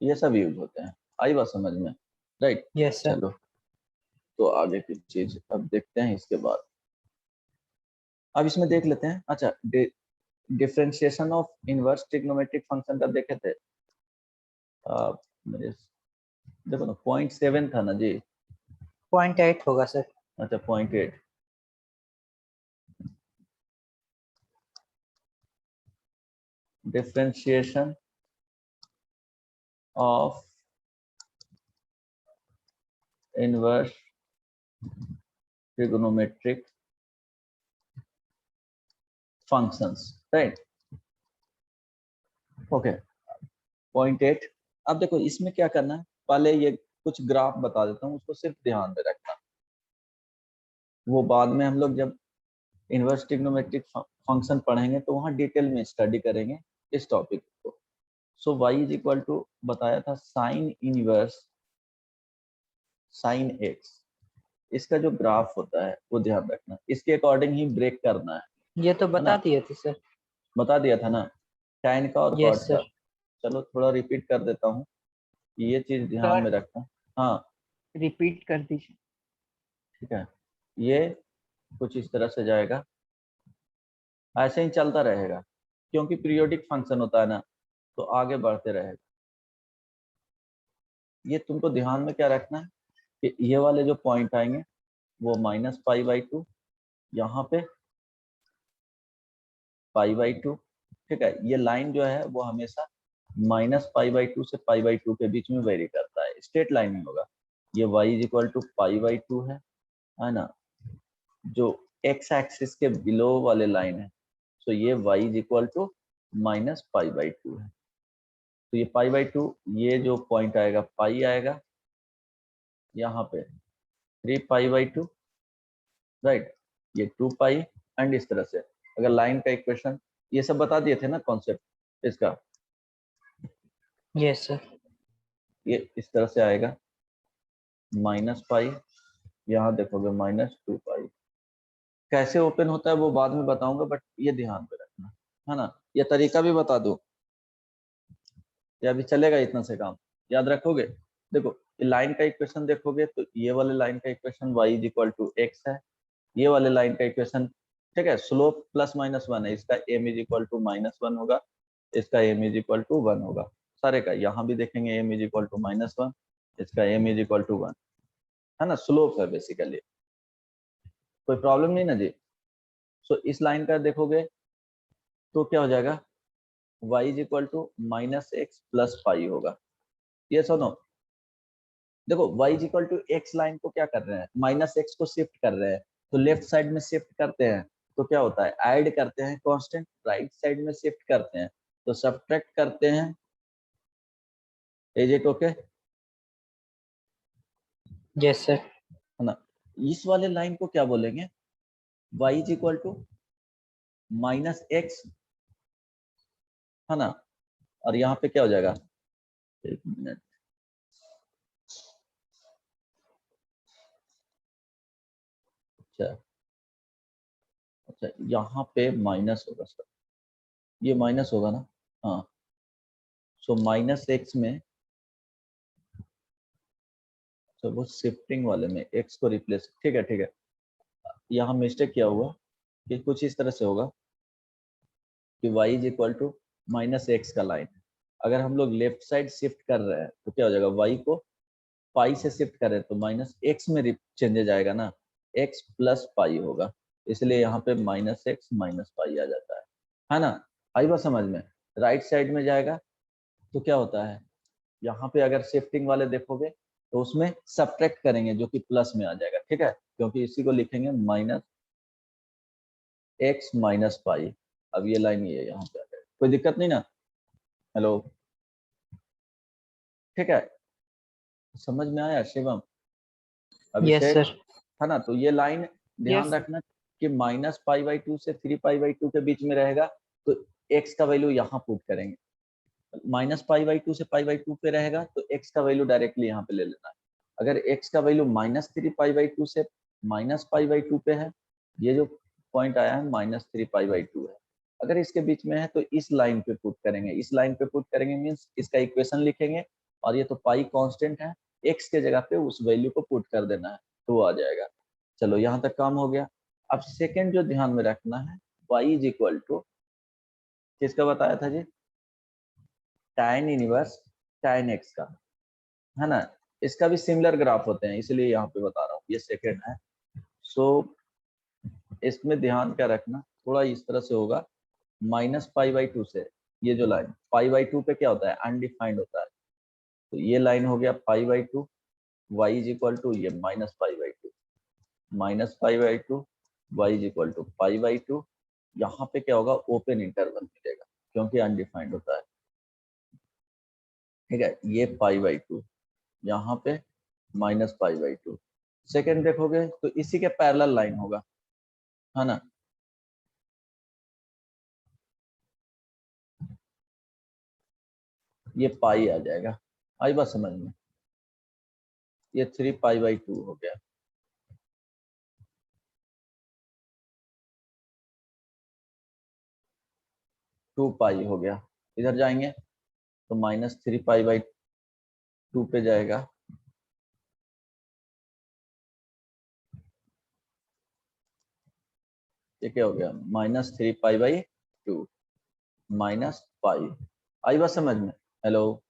ये सब यूज होते हैं, आई बात समझ में, राइट। Yes sir. चलो तो आगे की चीज अब देखते हैं इसके बाद। अब इसमें देख लेते हैं, अच्छा differentiation of inverse trigonometric function का देखे थे। मेरे देखो ना 0.7 था ना जी, 0.8 होगा सर। अच्छा 0.8। Differentiation of inverse trigonometric functions, right. Okay, point 8। अब देखो इसमें क्या करना है, पहले ये कुछ ग्राफ बता देता हूँ, उसको सिर्फ ध्यान में रखना, वो बाद में हम लोग जब इनवर्स ट्रिग्नोमेट्रिक फंक्शन पढ़ेंगे तो वहाँ डिटेल में स्टडी करेंगे इस टॉपिक को। सो y इज इक्वल टू बताया था साइन इनवर्स साइन x, इसका जो ग्राफ होता है वो ध्यान रखना, इसके अकॉर्डिंग ही ब्रेक करना है। ये तो बता ना, दिए थे सर। बता दिया था ना, tan का और यस cot का। सर। चलो थोड़ा रिपीट कर देता हूँ, ये चीज ध्यान में सर रखना। हाँ रिपीट कर दीजिए। ठीक है, ये कुछ इस तरह से जाएगा, ऐसे ही चलता रहेगा क्योंकि पीरियोडिक फंक्शन होता है ना, तो आगे बढ़ते रहेगा। ये तुमको ध्यान में क्या रखना है कि ये वाले जो पॉइंट आएंगे वो -π/2, यहाँ पे π/2, ठीक है। ये लाइन जो है वो हमेशा -π/2 से π/2 के बीच में वेरी करता है, स्ट्रेट लाइन ही होगा। ये y इज इक्वल टू π/2 है ना, जो x एक्सिस के बिलो वाले लाइन है, तो ये y इज इक्वल टू -π/2 है। तो ये π/2, ये जो पॉइंट आएगा पाई आएगा, यहाँ पे 3π/2, राइट, ये 2π, एंड इस तरह से अगर लाइन का इक्वेशन, ये सब बता दिए थे ना कॉन्सेप्ट इसका, यस सर। ये इस तरह से आएगा -π, यहाँ देखोगे -2π। कैसे ओपन होता है वो बाद में बताऊंगा, बट ये ध्यान पे रखना है ना। ये तरीका भी बता दो या अभी चलेगा इतना से काम, याद रखोगे। देखो ये लाइन का इक्वेशन देखोगे तो ये वाले लाइन का equation y is equal to x है, ये वाले लाइन का इक्वेशन, ठीक है, स्लोप +-1 है, इसका m इज इक्वल टू -1 होगा, इसका m इज इक्वल टू 1 होगा, सारे का। यहाँ भी देखेंगे m इज इक्वल टू -1, इसका m इज इक्वल टू 1 है ना, स्लोप है बेसिकली, कोई प्रॉब्लम नहीं ना जी। सो इस लाइन का देखोगे तो क्या हो जाएगा, y is equal to -x plus pi होगा, ये सुनो। देखो y is equal to x line को क्या कर रहे हैं, -x को शिफ्ट कर रहे हैं, तो लेफ्ट साइड में शिफ्ट करते हैं तो क्या होता है, ऐड करते हैं कांस्टेंट, राइट साइड में शिफ्ट करते हैं तो सब्ट्रैक्ट करते हैं। Is it okay, yes sir. है ना। इस वाले लाइन को क्या बोलेंगे, y is equal to -x, है ना, और यहाँ पे क्या हो जाएगा, एक मिनट, अच्छा अच्छा, यहाँ पे माइनस होगा सर, ये माइनस होगा ना, हाँ। सो -x में, तो वो शिफ्टिंग वाले में x को रिप्लेस, ठीक है ठीक है, यहाँ मिस्टेक क्या हुआ कि कुछ इस तरह से होगा कि y is equal to -x का लाइन, अगर हम लोग लेफ्ट साइड शिफ्ट कर रहे हैं तो क्या हो जाएगा, y को पाई से शिफ्ट कर रहे हैं तो -x में चेंजेज आएगा ना, x प्लस पाई होगा, इसलिए यहाँ पे -x -पाई आ जाता है ना। आई बात समझ में, राइट साइड में जाएगा तो क्या होता है, यहाँ पे अगर शिफ्टिंग वाले देखोगे तो उसमें सब्ट्रैक्ट करेंगे जो कि प्लस में आ जाएगा, ठीक है, क्योंकि इसी को लिखेंगे -x -पाई। अब ये लाइन ये यहाँ पे आ जाएगा, कोई दिक्कत नहीं ना, हेलो, ठीक है, समझ में आया शिवम, यस अभिषेक, सर। है ना। तो ये लाइन ध्यान यस। रखना कि -π/2 से 3π/2 के बीच में रहेगा तो x का वैल्यू यहाँ पुट करेंगे, -π/2 से π/2 पे रहेगा तो x का वैल्यू डायरेक्टली यहाँ पे ले लेना है। अगर x का वैल्यू -3π/2 से -π/2 पे है, ये जो पॉइंट आया है -3π/2 है, अगर इसके बीच में है तो इस लाइन पे पुट करेंगे, इस लाइन पे पुट करेंगे मीन्स इसका इक्वेशन लिखेंगे, और ये तो पाई कांस्टेंट है, x के जगह पे उस वैल्यू को पुट कर देना है तो आ जाएगा। चलो यहाँ तक काम हो गया। अब सेकेंड जो ध्यान में रखना है, y इज इक्वल टू, किसका बताया था जी, tan इनवर्स tan x का, है ना। इसका भी सिमिलर ग्राफ होते हैं इसलिए यहाँ पे बता रहा हूँ, ये सेकेंड है। सो इसमें ध्यान क्या रखना, थोड़ा इस तरह से होगा, -π/2 से ये जो लाइन पाई बाई 2 पे क्या होता है, अनडिफाइंड होता है। तो ये लाइन हो गया pi by 2, y is equal to ये minus pi by 2, minus pi by 2, y is equal to pi by 2। यहाँ पे क्या होगा, ओपन इंटरवल मिलेगा क्योंकि अनडिफाइंड होता है, ठीक है। ये पाई बाई 2, यहाँ पे माइनस पाई बाई 2। सेकेंड देखोगे तो इसी के पैरेलल लाइन होगा, है ना। ये पाई आ जाएगा, आई बात समझ में। ये 3 पाई बाई 2 हो गया, टू पाई हो गया। इधर जाएंगे तो माइनस 3 पाई बाई 2 पे जाएगा, ये क्या हो गया, minus 3 pi by 2 minus pi. आई बात समझ में। Hello,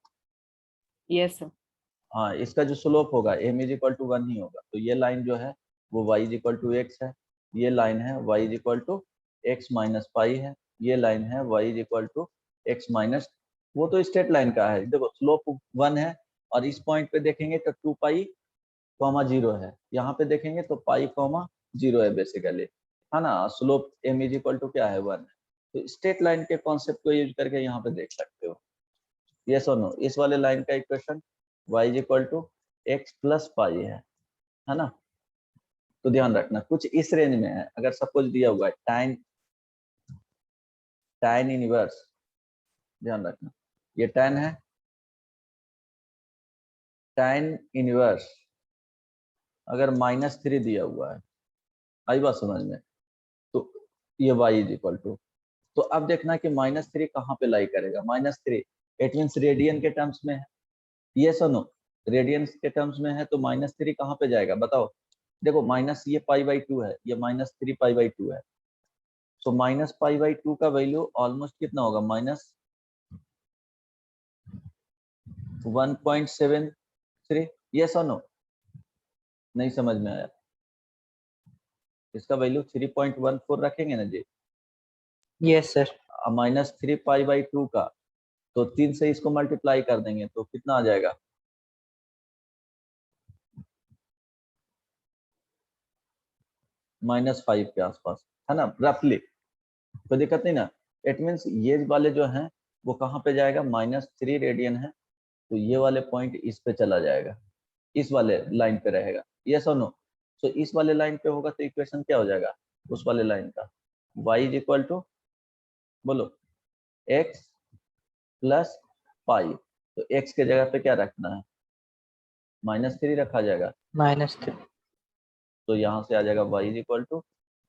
yes sir. हाँ, इसका जो स्लोप होगा m इज इक्वल टू 1 ही होगा। तो ये लाइन जो है वो y is equal to x है, ये लाइन है y is equal to x minus pi है, ये लाइन है y is equal to x minus, वो तो स्ट्रेट लाइन का है। देखो स्लोप 1 है और इस पॉइंट पे देखेंगे तो 2 पाई कॉमा 0 है, यहाँ पे देखेंगे तो पाई कॉमा 0 है बेसिकली, है ना। Slope m is equal to क्या है, 1 है। तो स्ट्रेट लाइन के कॉन्सेप्ट को यूज करके यहाँ पे देख सकते हो। यस और नो, इस वाले लाइन का equation y is equal to x plus pi है ना। तो ध्यान रखना कुछ इस रेंज में है। अगर सपोज दिया हुआ है tan इनवर्स, ध्यान रखना ये tan है, tan इनवर्स अगर -3 दिया हुआ है, आई बात समझ में, तो ये y इज इक्वल टू, तो अब देखना कि -3 कहाँ पे लाई करेगा। -3 इट मीन्स रेडियन के टर्म्स में है, ये सुनो, रेडियंस के टर्म्स में है तो -3 कहाँ पे जाएगा बताओ। देखो माइनस ये पाई बाई 2 है, ये -3 पाई बाई 2 है, सो माइनस पाई बाई 2 का वैल्यू ऑलमोस्ट कितना होगा, -1.73। ये सुनो, नहीं समझ में आया, इसका वैल्यू 3.14 रखेंगे ना जी, यस सर। -3 पाई बाई 2 का, तो 3 से इसको मल्टीप्लाई कर देंगे तो कितना आ जाएगा, -5 के आसपास, है ना, रफली। कोई दिक्कत नहीं ना। इट मीन्स ये वाले जो हैं वो कहाँ पे जाएगा, -3 रेडियन है तो ये वाले पॉइंट इस पे चला जाएगा, इस वाले लाइन पे रहेगा। यस और नो, सो इस वाले लाइन पे होगा तो इक्वेशन क्या हो जाएगा उस वाले लाइन का, y इज इक्वल टू बोलो x प्लस पाई। तो x के जगह पे क्या रखना है, -3 रखा जाएगा, -3। तो यहाँ से आ जाएगा y इज इक्वल टू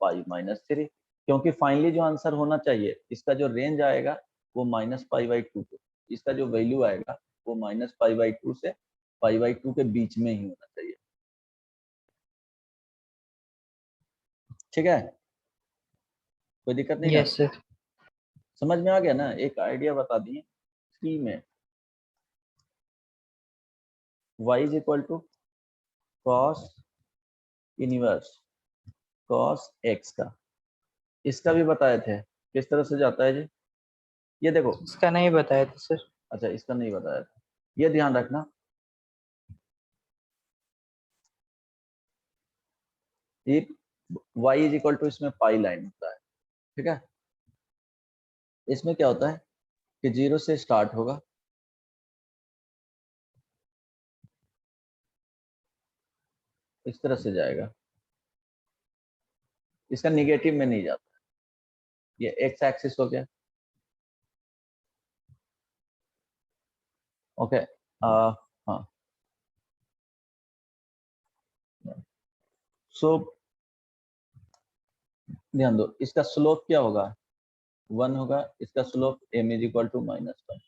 पाई -3, क्योंकि फाइनली जो आंसर होना चाहिए इसका जो रेंज आएगा वो -π/2 पे, इसका जो वैल्यू आएगा वो -π/2 से π/2 के बीच में ही होना चाहिए, ठीक है। कोई दिक्कत नहीं ना, यस सर। समझ में आ गया ना। एक आइडिया बता दिए, 3 में y is equal to cos inverse cos x का, इसका भी बताए थे किस तरह से जाता है जी, ये देखो। इसका नहीं बताया था सर। अच्छा, इसका नहीं बताया था, ये ध्यान रखना, ये y इज इक्वल टू इसमें पाई लाइन होता है, ठीक है। इसमें क्या होता है कि 0 से स्टार्ट होगा, इस तरह से जाएगा, इसका निगेटिव में नहीं जाता, ये एक्स एक्सिस हो गया, ओके। हाँ, सो ध्यान दो, इसका स्लोप क्या होगा, 1 होगा, इसका slope m is equal to -1।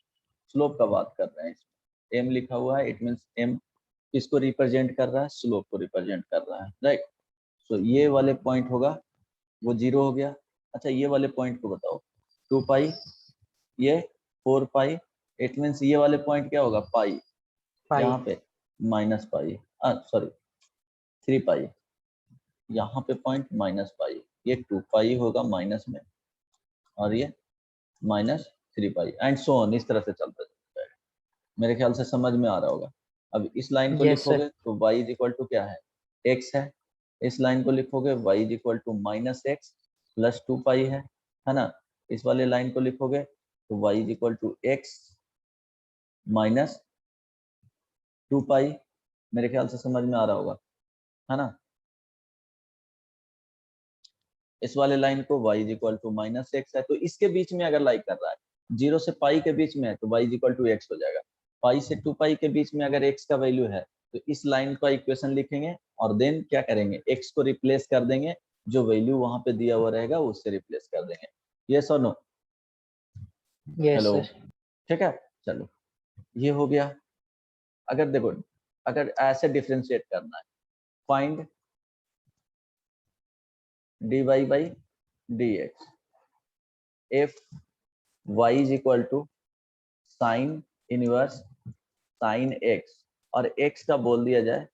Slope का बात कर रहे हैं, इसमें m लिखा हुआ है, इट मीन्स m किसको रिप्रेजेंट कर रहा है, स्लोप को रिप्रेजेंट कर रहा है, राइट। सो ये वाले पॉइंट होगा वो 0 हो गया। अच्छा, ये वाले पॉइंट को बताओ, 2 पाई, ये 4 पाई, इट मीन्स ये वाले पॉइंट क्या होगा, पाई, पाई। यहाँ पे -पाई, सॉरी 3 पाई, यहाँ पे पॉइंट -पाई, ये 2 पाई होगा माइनस में और ये -2 3 पाई एंड सो ऑन, इस तरह से चलता जाएगा। मेरे ख्याल से समझ में आ रहा होगा। अब इस लाइन को Yes, sir. लिखोगे तो y इज इक्वल टू क्या है, x है। इस लाइन को लिखोगे y is equal to minus x plus 2 pi है ना। इस वाले लाइन को लिखोगे तो y is equal to x minus 2 pi. मेरे ख्याल से समझ में आ रहा होगा, है ना। इस वाले लाइन को y is equal to minus x है, तो इसके बीच में अगर लाइक कर रहा है 0 से पाई के बीच में है तो y is equal to x हो जाएगा। पाई से 2 पाई के बीच में अगर x का वैल्यू है तो इस लाइन का इक्वेशन लिखेंगे और देन क्या करेंगे, x को रिप्लेस कर देंगे, जो वैल्यू वहां पे दिया हुआ रहेगा उससे रिप्लेस कर देंगे। यस और नो? Yes, hello, sir. ठीक है। चलो ये हो गया। अगर देखो, अगर ऐसे डिफरेंशिएट करना है, find dy by dx if y is equal to sine inverse sine x और x का बोल दिया जाए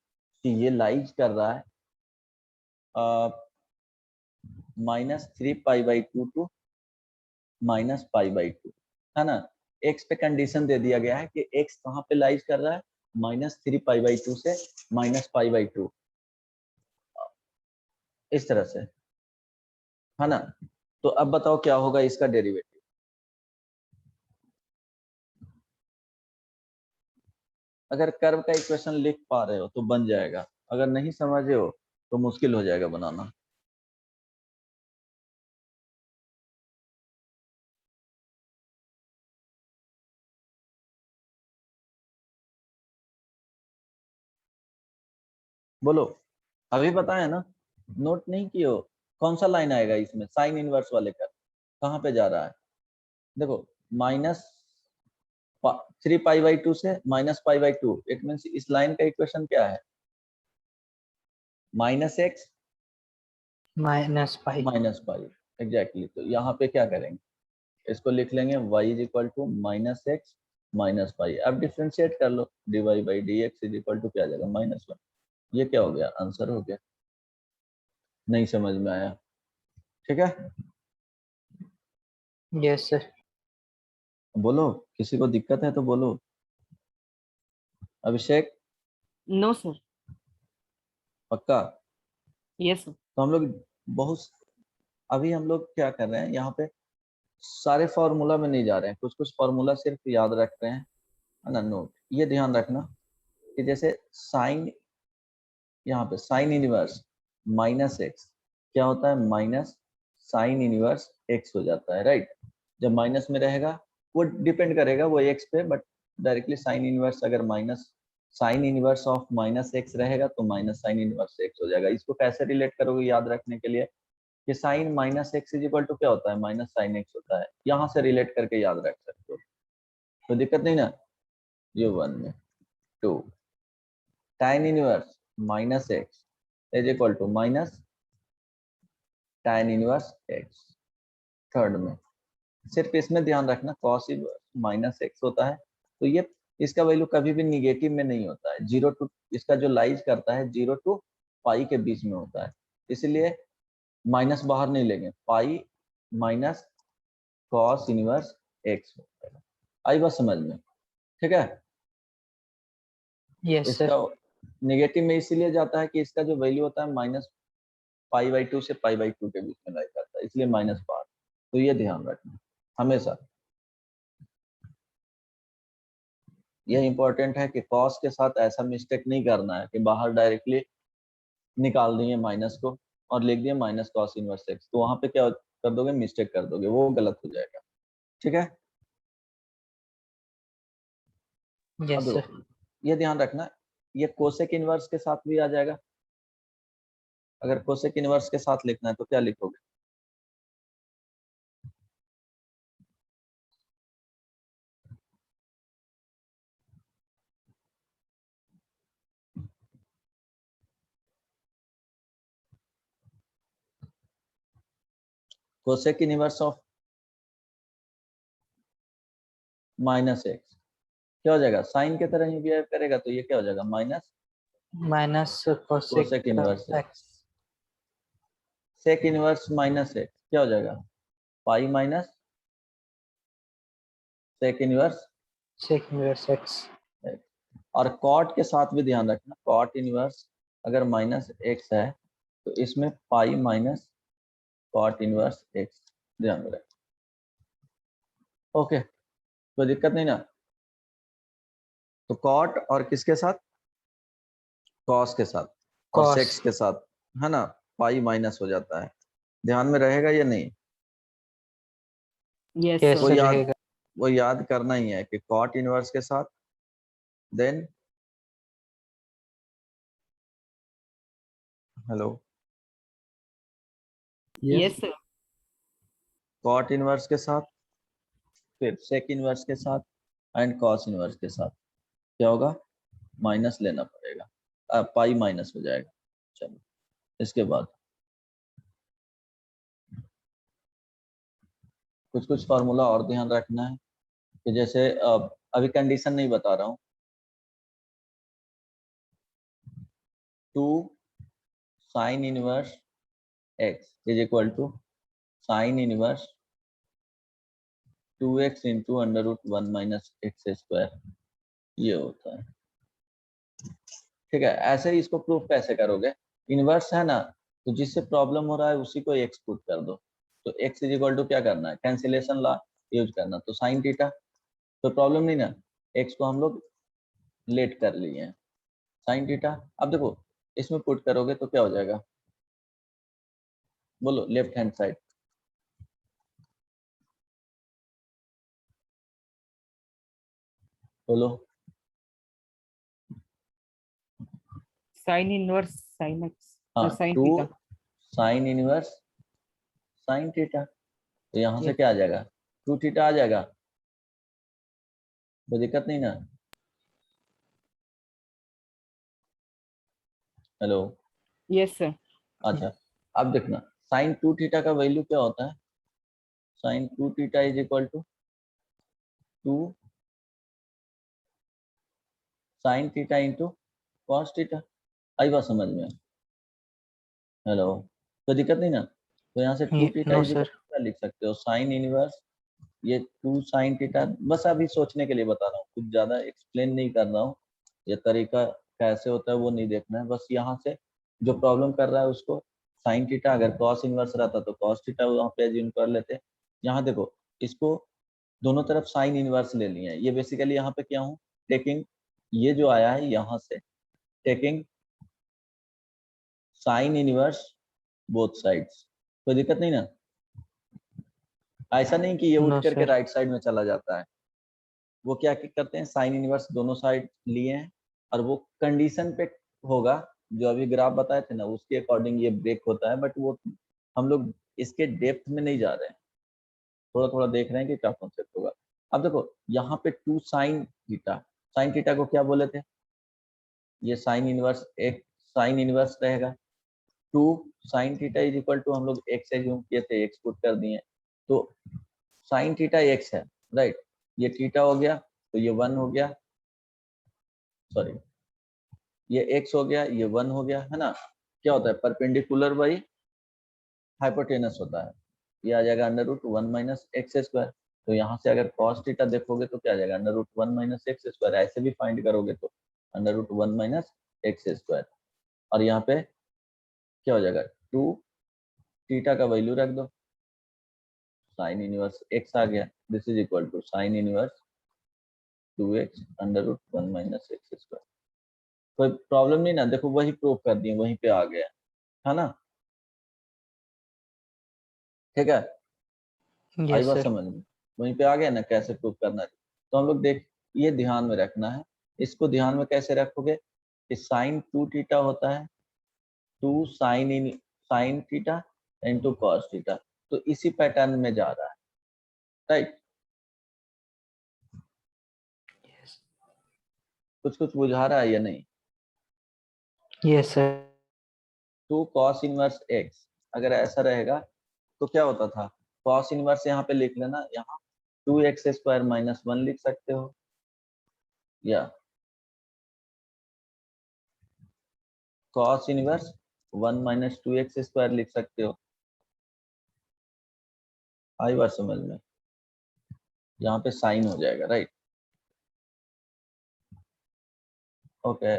कि ये लाइज कर रहा है -3π/2 टू -π/2, है ना। x पे कंडीशन दे दिया गया है कि x कहाँ पे लाइज कर रहा है, -3π/2 से -π/2, इस तरह से, है ना। तो अब बताओ क्या होगा इसका डेरिवेटिव। अगर कर्व का इक्वेशन लिख पा रहे हो तो बन जाएगा, अगर नहीं समझे हो तो मुश्किल हो जाएगा बनाना। बोलो, अभी बताया ना, नोट नहीं किए हो। कौन सा लाइन आएगा इसमें, साइन इनवर्स वाले का कहाँ पे जा रहा है, देखो -3π/2 से -π/2, इट मींस इस लाइन का इक्वेशन क्या है, -x Minus pi. -π, एग्जैक्टली। तो यहाँ पे क्या करेंगे, इसको लिख लेंगे y is equal to -x -π। अब डिफ्रेंशिएट कर लो, dy by dx is equal to क्या आ जाएगा, -1। ये क्या हो गया, आंसर हो गया। नहीं समझ में आया, ठीक है। Yes, sir. बोलो, किसी को दिक्कत है तो बोलो। अभिषेक, No, sir. पक्का? Yes, sir. तो हम लोग बहुत, अभी हम लोग क्या कर रहे हैं यहाँ पे, सारे फॉर्मूला में नहीं जा रहे हैं, कुछ कुछ फॉर्मूला सिर्फ याद रख रहे हैं, है ना। नोट ये ध्यान रखना कि जैसे साइन, यहाँ पे साइन इनवर्स -x क्या होता है, माइनस साइन इनवर्स x हो जाता है, राइट। जब माइनस में रहेगा वो डिपेंड करेगा वो x पे, बट डायरेक्टली साइन इनवर्स अगर minus sine inverse of -x रहेगा तो माइनस साइन इनवर्स x हो जाएगा। इसको कैसे रिलेट करोगे याद रखने के लिए कि sine -x is equal to क्या होता है, माइनस साइन x होता है। यहाँ से रिलेट करके याद रख सकते हो, तो दिक्कत नहीं ना। ये 1 में 2 tan inverse -x is equal to minus tan inverse x। Third में सिर्फ इसमें ध्यान रखना cos इनवर्स -x होता है, तो ये इसका वैल्यू कभी भी निगेटिव में नहीं होता है, 0 टू, इसका जो लाइज करता है 0 टू पाई के बीच में होता है, इसलिए माइनस बाहर नहीं लेंगे, pi minus cos inverse x होता है। आई बात समझ में, ठीक है। Yes, sir. इसका नेगेटिव में इसीलिए जाता है कि इसका जो वैल्यू होता है -π/2 से π/2 के बीच में लाई करता है, इसलिए माइनस बाहर। तो ये ध्यान रखना हमेशा, यह इंपॉर्टेंट है कि कॉस के साथ ऐसा मिस्टेक नहीं करना है कि बाहर डायरेक्टली निकाल दिए माइनस को और लिख दिए माइनस कॉस इनवर्स एक्स, तो वहां पे क्या कर दोगे, मिस्टेक कर दोगे, वो गलत हो जाएगा, ठीक है। Yes, अब sir. ये ध्यान रखना, ये कोसेक इनवर्स के साथ भी आ जाएगा। अगर कोसेक इनवर्स के साथ लिखना है तो क्या लिखोगे, कोसेक इनवर्स ऑफ -x क्या हो जाएगा, साइन के तरह ही बिहेव करेगा, तो ये क्या हो जाएगा, minus Minus cosec cosec inverse x. Sec inverse -x क्या हो जाएगा, pi minus sec inverse sec inverse x. और कॉट के साथ भी ध्यान रखना, कॉट इनवर्स अगर माइनस एक्स है तो इसमें pi minus cot inverse x ध्यान में रखना। ओके, कोई दिक्कत नहीं ना। तो कॉट और किसके साथ, कॉस के साथ और Cos. सेक्स के साथ, है ना, पाई माइनस हो जाता है। ध्यान में रहेगा या नहीं? Yes, Yes, sir. वो sir, याद रहेगा. वो याद करना ही है कि कॉट इनवर्स के साथ then hello Yes, sir. Cot inverse के साथ, फिर सेक इनवर्स के साथ एंड कॉस इनवर्स के साथ क्या होगा, माइनस लेना पड़ेगा, पाई माइनस हो जाएगा। चलो इसके बाद कुछ कुछ फार्मूला और ध्यान रखना है कि जैसे अभी कंडीशन नहीं बता रहा हूँ, 2 sine inverse x is equal to sine inverse 2x into under root 1 minus x square, ये होता है। ठीक है, ऐसे ही इसको प्रूफ कैसे करोगे, इनवर्स है ना, तो जिससे प्रॉब्लम हो रहा है उसी को एक्स पुट कर दो। तो x इज इक्वल टू क्या करना है, कैंसिलेशन लॉ यूज करना, तो साइन थीटा, तो प्रॉब्लम नहीं ना, x को हम लोग लेट कर लिए हैं, साइन थीटा। अब देखो इसमें पुट करोगे तो क्या हो जाएगा, बोलो लेफ्ट हैंड साइड, बोलो। Sin inverse sin x. हाँ, Sin 2 theta. Sine inverse sine theta, तो यहाँ से Yes. क्या आ जाएगा, 2 थीटा आ जाएगा, कोई दिक्कत नहीं ना। Hello, Yes, sir. अच्छा अब देखना साइन 2 थीटा का वैल्यू क्या होता है, sine 2 theta is equal to 2 sine theta into cos theta, आई बात समझ में? हेलो, कोई दिक्कत नहीं ना। तो यहाँ से 2 theta No, is equal sir. To क्या लिख सकते हो, साइन इनवर्स ये 2 साइन थीटा, बस अभी सोचने के लिए बता रहा हूँ, कुछ ज्यादा एक्सप्लेन नहीं कर रहा हूँ, ये तरीका कैसे होता है वो नहीं देखना है, बस यहाँ से जो प्रॉब्लम कर रहा है उसको, साइन थीटा अगर कॉस इनवर्स रहता तो कॉस थीटा वहाँ पे एज्यूम कर लेते। यहाँ देखो इसको दोनों तरफ साइन इनवर्स ले लिए हैं, ये बेसिकली यहाँ पे क्या हूँ टेकिंग, ये जो आया है यहाँ से taking sine inverse both sides, कोई दिक्कत नहीं ना। ऐसा नहीं कि ये उठ No, करके sir. राइट साइड में चला जाता है, वो क्या करते हैं साइन इनवर्स दोनों साइड लिए हैं और वो कंडीशन पे होगा, जो अभी ग्राफ बताए थे ना उसके अकॉर्डिंग ये ब्रेक होता है, बट वो हम लोग इसके डेप्थ में नहीं जा रहे हैं, थोड़ा थोड़ा देख रहे हैं कि क्या कॉन्सेप्ट होगा। अब देखो यहाँ पे 2 साइन थीटा को क्या बोले थे, ये साइन इनवर्स एक साइन इनवर्स रहेगा, 2 sine theta is equal to हम लोग एक्स एज्यूम किए थे, एक्स पुट कर दिए, तो साइन थीटा एक्स है राइट, ये थीटा हो गया तो ये 1 हो गया, सॉरी ये x हो गया, ये 1 हो गया, है ना। क्या होता है, परपेंडिकुलर बाई हाइपोटेनस होता है, ये आ जाएगा under root 1 minus x square. तो यहाँ से अगर कॉस थीटा देखोगे तो क्या आ जाएगा, under root 1 minus x square, ऐसे भी फाइंड करोगे तो under root 1 minus x square, और यहाँ पे क्या हो जाएगा 2 थीटा का वैल्यू रख दो, साइन इनवर्स एक्स आ गया, this is equal to sine inverse 2x under root 1 minus x square. कोई प्रॉब्लम नहीं ना, देखो वही प्रूफ कर दिए, वहीं पे आ गया है ना, ठीक है, आई Yes, बात sir. समझ में, वहीं पे आ गया ना कैसे प्रूफ करना है। तो हम लोग देख, ये ध्यान में रखना है, इसको ध्यान में कैसे रखोगे कि साइन 2 थीटा होता है 2 sine theta into cos theta, तो इसी पैटर्न में जा रहा है राइट, Yes. कुछ कुछ बुझा रहा है या नहीं। Yes, sir. 2 cos inverse x अगर ऐसा रहेगा तो क्या होता था, कॉस इनवर्स यहाँ पे लिख लेना, यहाँ 2x स्क्वायर माइनस 1 लिख सकते हो, या cos inverse 1 minus 2x square लिख सकते हो, आई बात समझ में। यहाँ पे साइन हो जाएगा, राइट। ओके,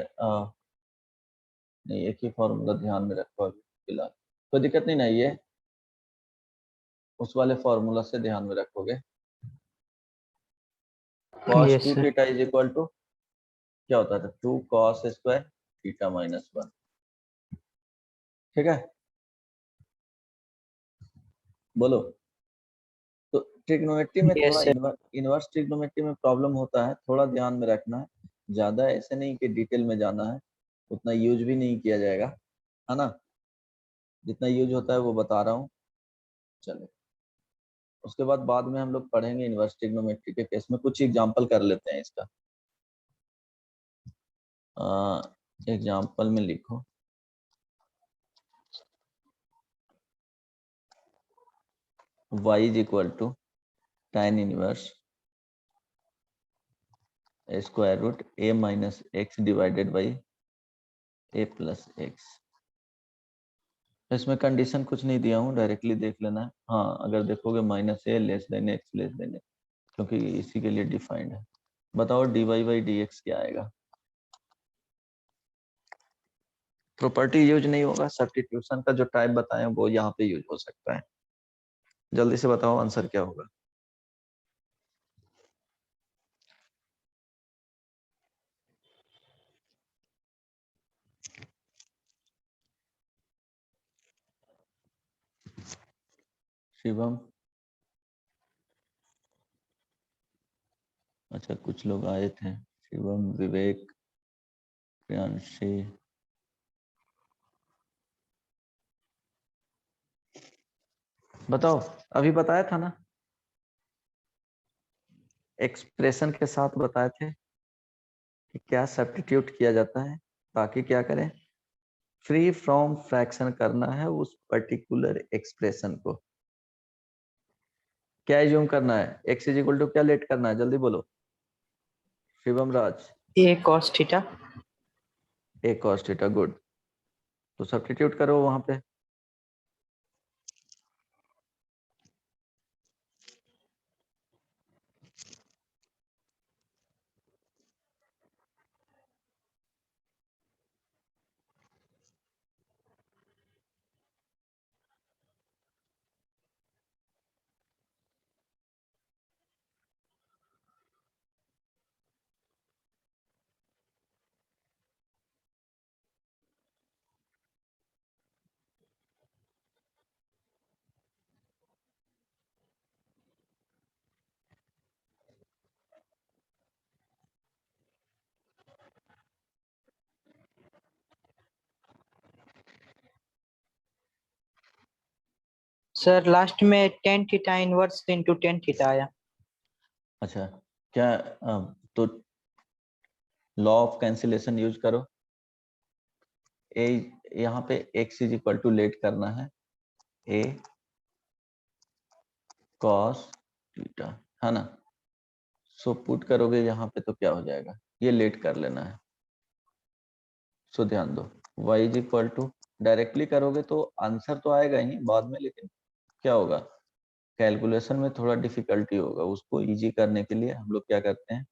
नहीं एक ही फॉर्मूला ध्यान में रखो अभी फिलहाल, कोई दिक्कत नहीं ना, ये उस वाले फॉर्मूला से ध्यान में रखोगे। cos Yes, 2 sir. Theta is equal to क्या होता था, 2 cos स्क्वायर थीटा माइनस 1, ठीक है, बोलो। तो ट्रिग्नोमेट्री में Yes, थोड़ा sir. इनवर्स ट्रिग्नोमेट्री में प्रॉब्लम होता है, थोड़ा ध्यान में रखना है, ज्यादा ऐसे नहीं कि डिटेल में जाना है, उतना यूज भी नहीं किया जाएगा, है ना, जितना यूज होता है वो बता रहा हूँ। चलो, उसके बाद में हम लोग पढ़ेंगे इनवर्स ट्रिग्नोमेट्री के केस में, कुछ एग्जांपल कर लेते हैं इसका। एग्जांपल में लिखो y is equal to tan inverse square root a minus x divided by a plus x. इसमें कंडीशन कुछ नहीं दिया हूँ, डायरेक्टली देख लेना है। हाँ, अगर देखोगे minus a less than x less than a, क्योंकि इसी के लिए डिफाइंड है। बताओ dy बाई डी एक्स क्या आएगा। प्रॉपर्टी यूज नहीं होगा, सब्स्टिट्यूशन का जो टाइप बताए वो यहाँ पे यूज हो सकता है। जल्दी से बताओ आंसर क्या होगा। शिवम, अच्छा कुछ लोग आए थे, शिवम, विवेक, प्रियांशी, बताओ। अभी बताया था ना, एक्सप्रेशन के साथ बताए थे कि क्या सब्स्टिट्यूट किया जाता है ताकि क्या करें, फ्री फ्रॉम फ्रैक्शन करना है उस पर्टिकुलर एक्सप्रेशन को। क्या एज्यूम करना है, एक्स इज इक्वल टू क्या लेट करना है, जल्दी बोलो शिवम राज। A cos theta. A cos theta, good. तो सब्स्टिट्यूट करो वहां पे। सर लास्ट में tan theta inverse into tan theta आया। अच्छा, क्या तो लॉ ऑफ कैंसिलेशन यूज करो। ए यहाँ पे x is equal to let करना है a cos थीटा, है ना। सो पुट करोगे यहाँ पे तो क्या हो जाएगा, ये लेट कर लेना है। सो ध्यान दो, y is equal to, directly करोगे तो आंसर तो आएगा ही बाद में, लेकिन क्या होगा, कैलकुलेशन में थोड़ा डिफिकल्टी होगा, उसको इजी करने के लिए हम लोग क्या करते हैं,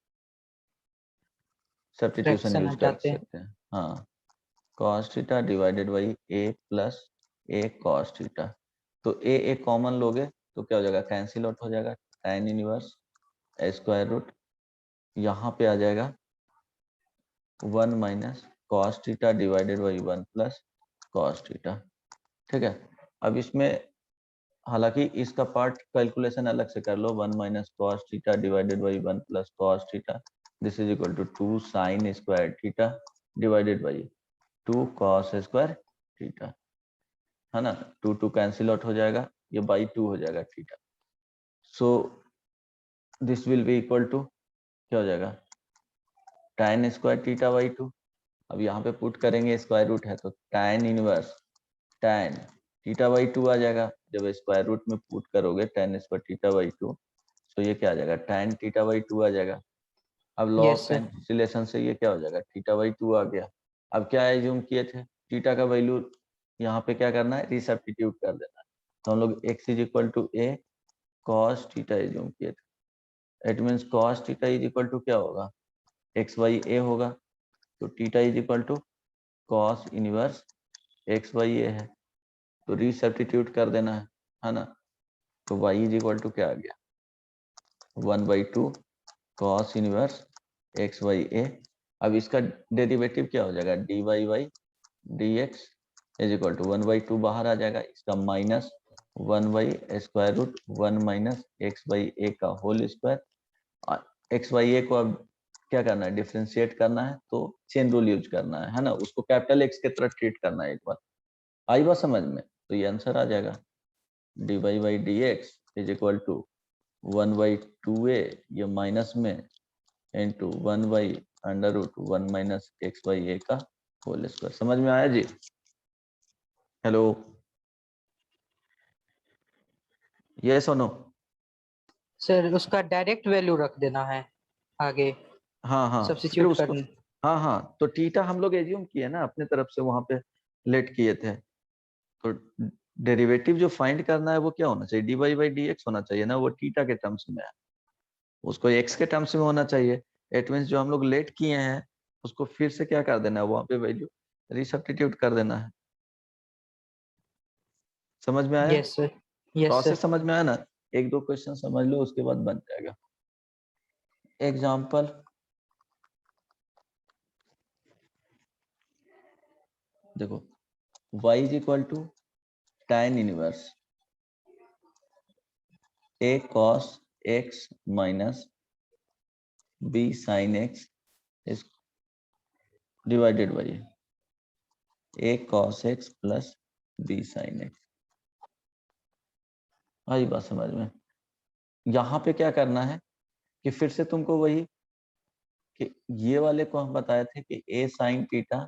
सब्स्टिट्यूशन फ्रैक्शन यूज कर हटाते हैं। सकते हैं। हाँ, cos theta divided by a plus a cos theta. तो a कॉमन लोगे तो क्या हो जाएगा, कैंसिल आउट हो जाएगा, tan इनवर्स स्क्वायर रूट, यहाँ पे आ जाएगा 1 minus cos theta divided by 1 plus cos theta, ठीक है। अब इसमें हालांकि इसका पार्ट कैलकुलेशन अलग से कर लो, 1 minus cos theta divided by 1 plus cos theta, this is equal to 2 sin square theta divided by 2 cos square theta, है ना। 2 कैंसिल आउट हो जाएगा, ये बाई 2 हो जाएगा theta. So this will be equal to क्या हो जाएगा, tan स्क्वायर थीटा बाई 2। अब यहाँ पे पुट करेंगे, स्क्वायर रूट है तो tan inverse tan theta by 2 आ जाएगा। जब स्क्वायर रूट में पुट करोगे tan स्क्वायर थीटा बाई 2, तो ये क्या आ जाएगा, tan थीटा बाई 2 आ जाएगा। अब law of yes sir. Cancellation से ये क्या हो जाएगा, थीटा बाई 2 आ गया। अब क्या एज्यूम किए थे, थीटा का वैल्यू यहाँ पे क्या करना है, रिसब्स्टिट्यूट कर देना है। तो हम लोग x is equal to a cos theta assume किए थे, it means cos theta is equal to क्या होगा, एक्स वाई ए होगा, तो theta is equal to cos inverse x y a है, तो रीसब्स्टिट्यूट कर देना है ना, तो y इज इक्वल टू क्या आ गया 1/2 cos inverse x y a. अब इसका डेरिवेटिव क्या हो जाएगा, d y by d x is equal to 1/2 बाहर आ जाएगा, इसका minus 1/√1 minus x by a का whole square. X by a को अब क्या करना है, डिफ्रेंशिएट करना है, तो चेन रूल यूज करना है ना, उसको कैपिटल एक्स की तरह ट्रीट करना है एक बार। आई बात समझ में, तो ये आंसर आ जाएगा d y by d x is equal to 1/2a, ये माइनस में into 1/√1 minus x by a का होल स्क्वायर। समझ में आया जी? हेलो, ये सुनो। सर उसका डायरेक्ट वैल्यू रख देना है आगे, हाँ हाँ, फिर सब्स्टिट्यूट उसको, करना। हाँ हाँ, तो थीटा हम लोग एज्यूम किए ना अपने तरफ से, वहां पे लेट किए थे, तो डेरिवेटिव जो फाइंड करना है वो क्या होना चाहिए, d y by d x होना चाहिए ना, वो थीटा के टर्म्स में है, उसको एक्स के टर्म्स में होना चाहिए। इट मीन्स जो हम लोग लेट किए हैं उसको फिर से क्या कर देना है, वहां पे वैल्यू रिसब्स्टिट्यूट कर देना है। समझ में आया? Yes sir, yes process sir. समझ में आया ना? एक दो क्वेश्चन समझ लो, उसके बाद बन जाएगा। एग्जाम्पल, देखो y is equal to tan inverse a cos x minus b sin x is divided by a cos x plus b sin x। आई बात समझ में? यहाँ पे क्या करना है कि फिर से तुमको वही कि ये वाले को हम बताए थे कि a sin theta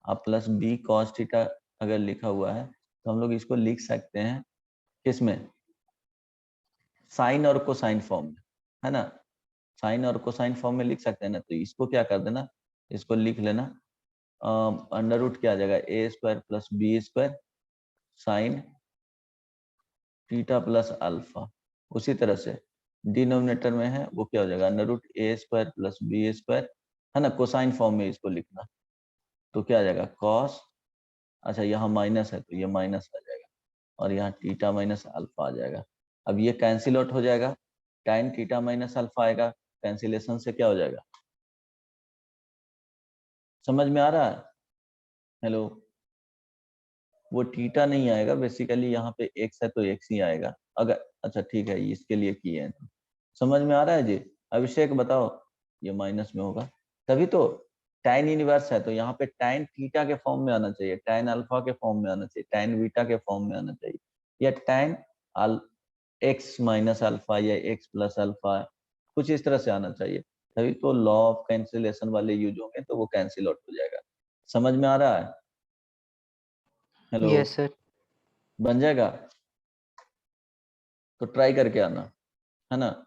plus b cos theta अगर लिखा हुआ है तो हम लोग इसको लिख सकते हैं किसमें, साइन और कोसाइन फॉर्म में, है ना, साइन और कोसाइन फॉर्म में लिख सकते हैं ना, तो इसको क्या कर देना, इसको लिख लेना अंडर रूट क्या आ जाएगा a square plus b square sine theta plus alpha. उसी तरह से डिनोमिनेटर में है वो क्या हो जाएगा अंडर रूट ए स्क्वायर प्लस बी स्क्वायर, है ना, कोसाइन फॉर्म में इसको लिखना, तो क्या आ जाएगा कॉस, अच्छा यहाँ माइनस है तो ये माइनस आ जाएगा, और यहाँ थीटा माइनस अल्फा आ जाएगा। अब ये कैंसिल आउट हो जाएगा, tan थीटा माइनस अल्फा आएगा, कैंसिलेशन से क्या हो जाएगा, समझ में आ रहा है? हेलो, वो थीटा नहीं आएगा, बेसिकली यहाँ पे x है तो x ही आएगा अगर, अच्छा ठीक है इसके लिए किए हैं तो। समझ में आ रहा है जी? अभिषेक बताओ, ये माइनस में होगा, तभी तो tan इनवर्स है तो यहाँ पे tan थीटा के फॉर्म में आना चाहिए, tan अल्फा के फॉर्म में आना चाहिए, tan बीटा के फॉर्म में आना चाहिए, या tan x माइनस अल्फा या x प्लस अल्फा, कुछ इस तरह से आना चाहिए, तभी तो लॉ ऑफ कैंसिलेशन वाले यूज होंगे तो वो कैंसिल आउट हो जाएगा। समझ में आ रहा है? Hello, yes sir. बन जाएगा? तो ट्राई करके आना, है ना।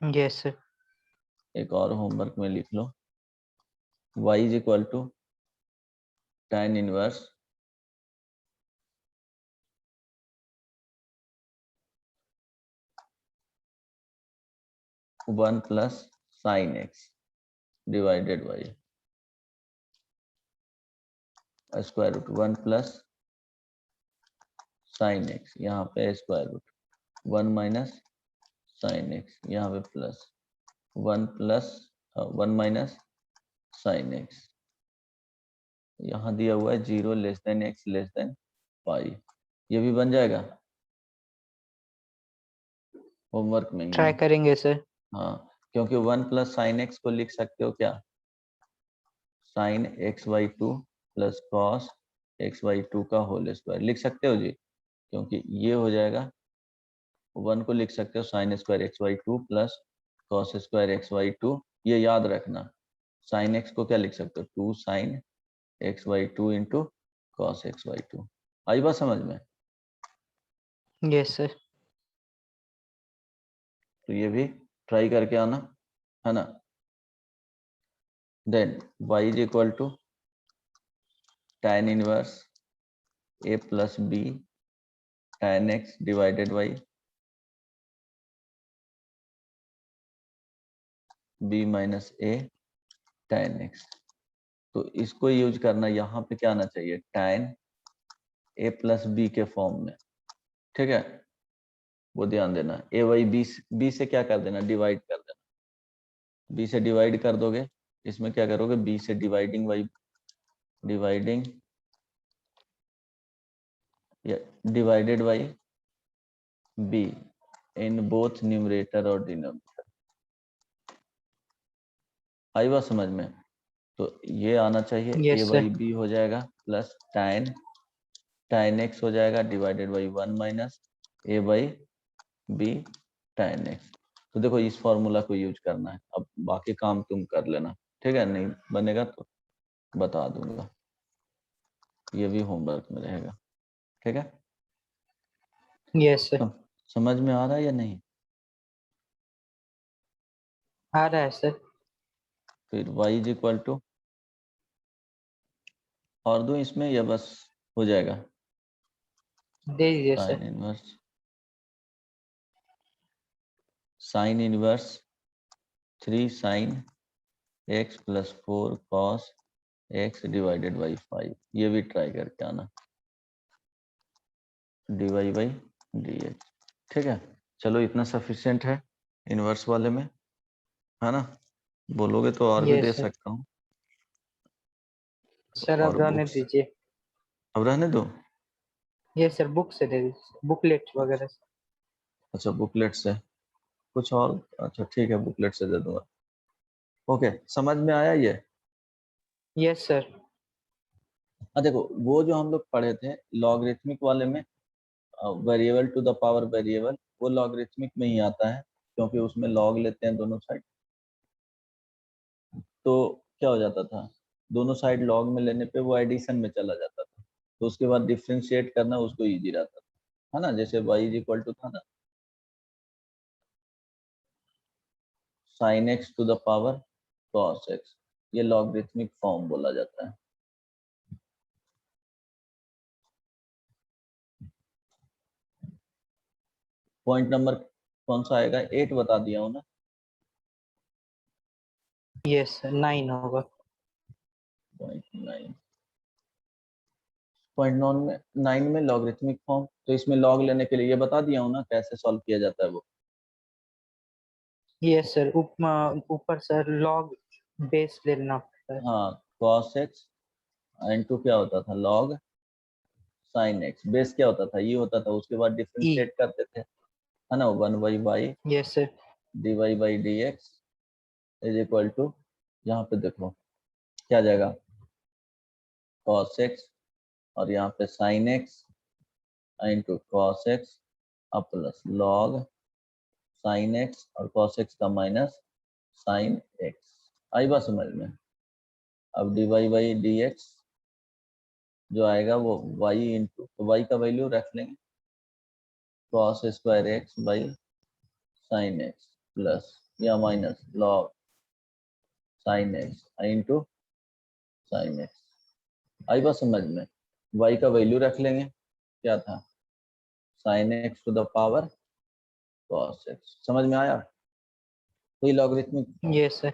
Yes sir. एक और होमवर्क में लिख लो, y is equal to tan inverse one plus sine x divided by square root one plus sine x, यहाँ पे square root one minus sine x, यहाँ पे plus one plus one minus sine x, यहाँ दिया हुआ है 0 less than x less than pi, ये भी बन जाएगा होमवर्क में ही ट्राई है। करेंगे सर। हाँ, क्योंकि वन प्लस साइन एक्स को लिख सकते हो क्या, sign x by two plus cos x by to का होल स्क्वायर लिख सकते हो जी, क्योंकि ये हो जाएगा, वन को लिख सकते हो sine square x by two plus cos square x by to, ये याद रखना, साइन एक्स को क्या लिख सकते हो, two sine x by two into cos x by two. आई बात समझ में? Yes sir. तो ये भी ट्राई करके आना, है ना। Then y is equal to tan inverse a plus b tan x divided by b minus a tan x। तो इसको यूज करना, यहाँ पे क्या आना चाहिए, tan a प्लस बी के फॉर्म में, ठीक है, वो ध्यान देना। ए वाई बी से क्या कर देना, डिवाइड कर देना, बी से डिवाइड कर दोगे, इसमें क्या करोगे, बी से डिवाइडिंग वाई, डिवाइडिंग या divided by b in both numerator और डिनोमिनेटर। आई बात समझ में? तो ये आना चाहिए, a Yes, sir. By b हो जाएगा प्लस tan x हो जाएगा divided by 1 minus a by b tan x। तो देखो इस फॉर्मूला को यूज करना है, अब बाकी काम तुम कर लेना, ठीक है, नहीं बनेगा तो बता दूंगा, ये भी होमवर्क में रहेगा, ठीक है। Yes, sir. समझ में आ रहा है या नहीं? आ रहा है सर। फिर y इज इक्वल टू, और दूं इसमें या बस हो जाएगा, दे दीजिए sine sir. Inverse, sine inverse 3 sine x plus 4 cos x divided by 5, ये भी ट्राई करके आना, dy बाई dx, ठीक है। चलो इतना सफिशिएंट है इनवर्स वाले में, है ना? बोलोगे तो और भी Yes, दे sir. सकता हूँ, सर और अब रहने बुक्स दीजिए। अब रहने दो। ये सर बुक से दे दीजिए, बुकलेट वगैरह से। अच्छा बुकलेट से कुछ और, अच्छा ठीक है, बुकलेट से दे दूंगा। ओके, समझ में आया ये? Yes sir. देखो वो जो हम लोग पढ़े थे लॉगरिथमिक वाले में, variable to the power variable, वो लॉगरिथमिक में ही आता है, क्योंकि उसमें लॉग लेते हैं दोनों साइड। तो क्या हो जाता था, दोनों साइड लॉग में लेने पे वो एडिशन में चला जाता था, तो उसके बाद डिफ्रेंशिएट करना उसको इजी रहता था, है ना? जैसे y इज इक्वल टू था ना sin x to the power cos x, ये लॉगरिथमिक फॉर्म बोला जाता है। पॉइंट नंबर कौन सा आएगा, 8 बता दिया हूँ ना। यस सर 9 होगा। पॉइंट 9 में लॉगरिथमिक फॉर्म, तो इसमें लॉग लेने के लिए ये बता दिया हूँ ना कैसे सॉल्व किया जाता है वो। यस सर ऊपर सर लॉग बेस लेना पड़ता है। हाँ, cos x इनटू क्या होता था, log sin x, बेस क्या होता था, ये होता था, उसके बाद ई। डिफरेंशिएट करते थे, है ना, 1/y yes sir. dy by dx is equal to, यहाँ पे देखो क्या जाएगा, cos x और यहाँ पे sin x into cos x अब प्लस log sin x और cos x का माइनस sin x। आई बात समझ में? अब dy बाई dx जो आएगा वो y इंटू, तो y का वैल्यू रख लेंगे, cos square x by sin x plus या minus log sin x into sin x। आई बात समझ में? y का वैल्यू रख लेंगे, क्या था, sin x to the power cos x। समझ में आया? तो ये लॉगरिथमिक फॉर्म। Yes sir.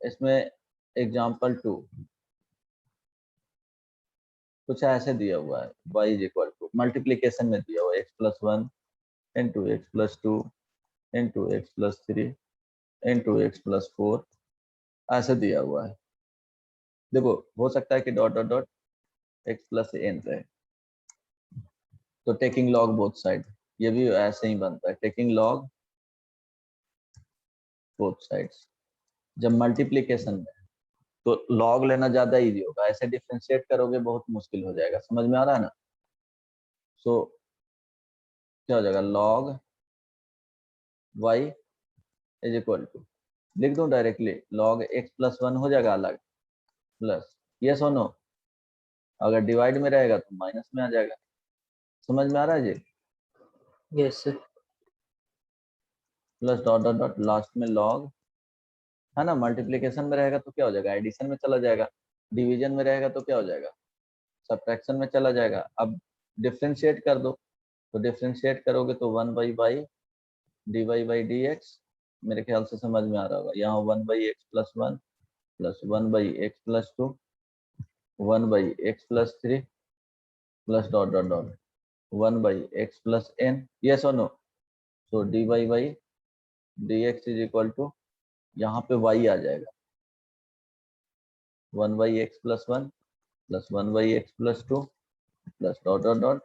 इसमें एग्जांपल 2 कुछ ऐसे दिया हुआ है, y is equal to multiplication में दिया हुआ है x plus 1 into x plus 2 into x plus 3 into x plus 4, ऐसे दिया हुआ है। देखो हो सकता है कि dot dot dot x plus n रहे, तो टेकिंग लॉग बोथ साइड, ये भी ऐसे ही बनता है, टेकिंग लॉग बोथ साइड्स। जब मल्टीप्लीकेशन में तो लॉग लेना ज्यादा इजी होगा, ऐसे डिफरेंशिएट करोगे बहुत मुश्किल हो जाएगा। समझ में आ रहा है ना? सो क्या हो जाएगा, log y is equal to, लिख दूं डायरेक्टली, लॉग एक्स प्लस 1 हो जाएगा अलग, प्लस यस और नो, अगर डिवाइड में रहेगा तो माइनस में आ जाएगा। समझ में आ रहा है जी? Yes sir. Plus dot dot dot last में लॉग, है ना, मल्टीप्लीकेशन में रहेगा तो क्या हो जाएगा, एडिशन में चला जाएगा, डिवीजन में रहेगा तो क्या हो जाएगा, सब्ट्रैक्शन में चला जाएगा। अब डिफरेंशिएट कर दो, तो डिफरेंशिएट करोगे तो 1/y dy by d x मेरे ख्याल से समझ में आ रहा होगा। यहाँ 1/x+1 plus 1/x+2 1/x+3 plus dot dot dot 1/x+n, yes or no? So dy by dx is equal to, यहाँ पे y आ जाएगा 1/x+1 plus 1/x+2 plus dot dot dot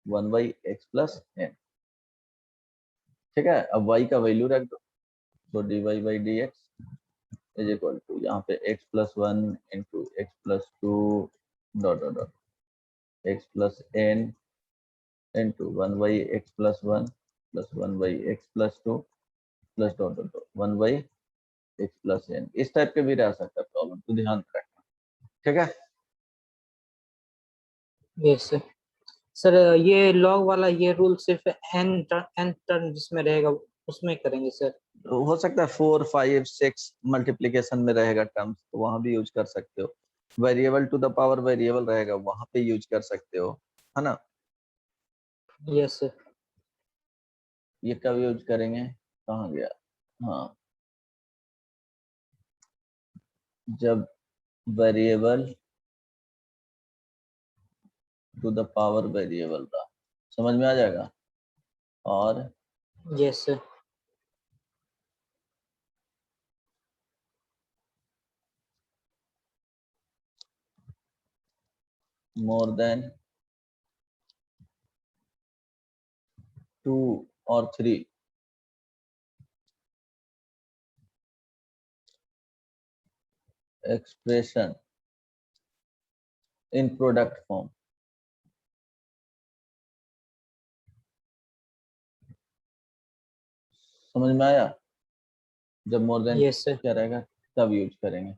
1/x+n। ठीक है, अब y का वैल्यू रख दो, तो dy by dx is equal to, यहाँ पे x+1 into x+2 dot dot dot x+n into 1/x+1 plus 1/x+2 plus dot dot dot 1/x+n। इस टाइप के भी रह सकता है प्रॉब्लम, तो ध्यान रखना। ठीक है, यस सर। सर ये लॉग वाला ये रूल सिर्फ एन टर्म जिसमें रहेगा उसमें करेंगे सर? तो हो सकता है 4, 5, 6 मल्टीप्लीकेशन में रहेगा टर्म्स, तो वहां भी यूज कर सकते हो। Variable to the power variable रहेगा, वहां पे यूज कर सकते हो, है ना। Yes sir. ये कब यूज करेंगे, कहाँ गया, हाँ, जब variable to the power variable का समझ में आ जाएगा। और यस सर। मोर देन 2 और 3 एक्सप्रेशन इन प्रोडक्ट फॉर्म। समझ में आया, जब मोर देन यस सर। क्या रहेगा तब यूज करेंगे।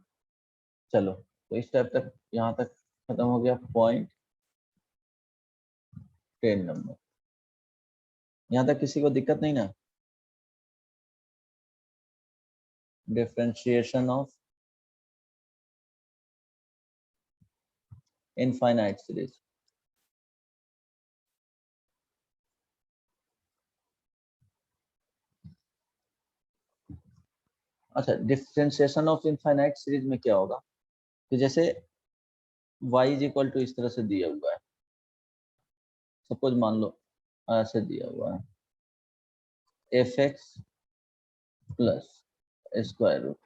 चलो, तो इस टाइप तक यहाँ तक खत्म हो गया पॉइंट 10 नंबर। यहाँ तक किसी को दिक्कत नहीं ना? Differentiation of infinite series. अच्छा, डिफरेंशिएशन ऑफ इनफाइनाइट सीरीज में क्या होगा कि जैसे y इज इक्वल टू इस तरह से दिया हुआ है, सपोज मान लो ऐसे दिया हुआ है, f(x) plus square root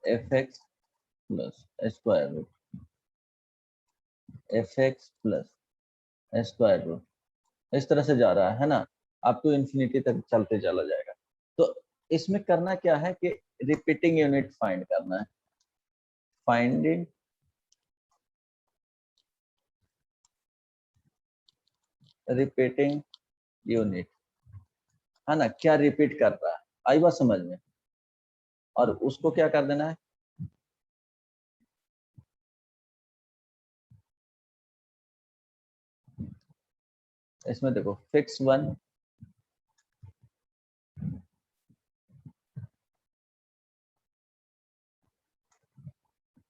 f(x) plus square root f(x) plus square root, इस तरह से जा रहा है ना, अप टू इंफिनिटी तक चलते चला जाएगा। तो इसमें करना क्या है कि रिपीटिंग यूनिट फाइंड करना है, फाइंडिंग रिपीटिंग यूनिट, है ना, क्या रिपीट कर रहा है, आई बात समझ में। और उसको क्या कर देना है, इसमें देखो फिक्स 1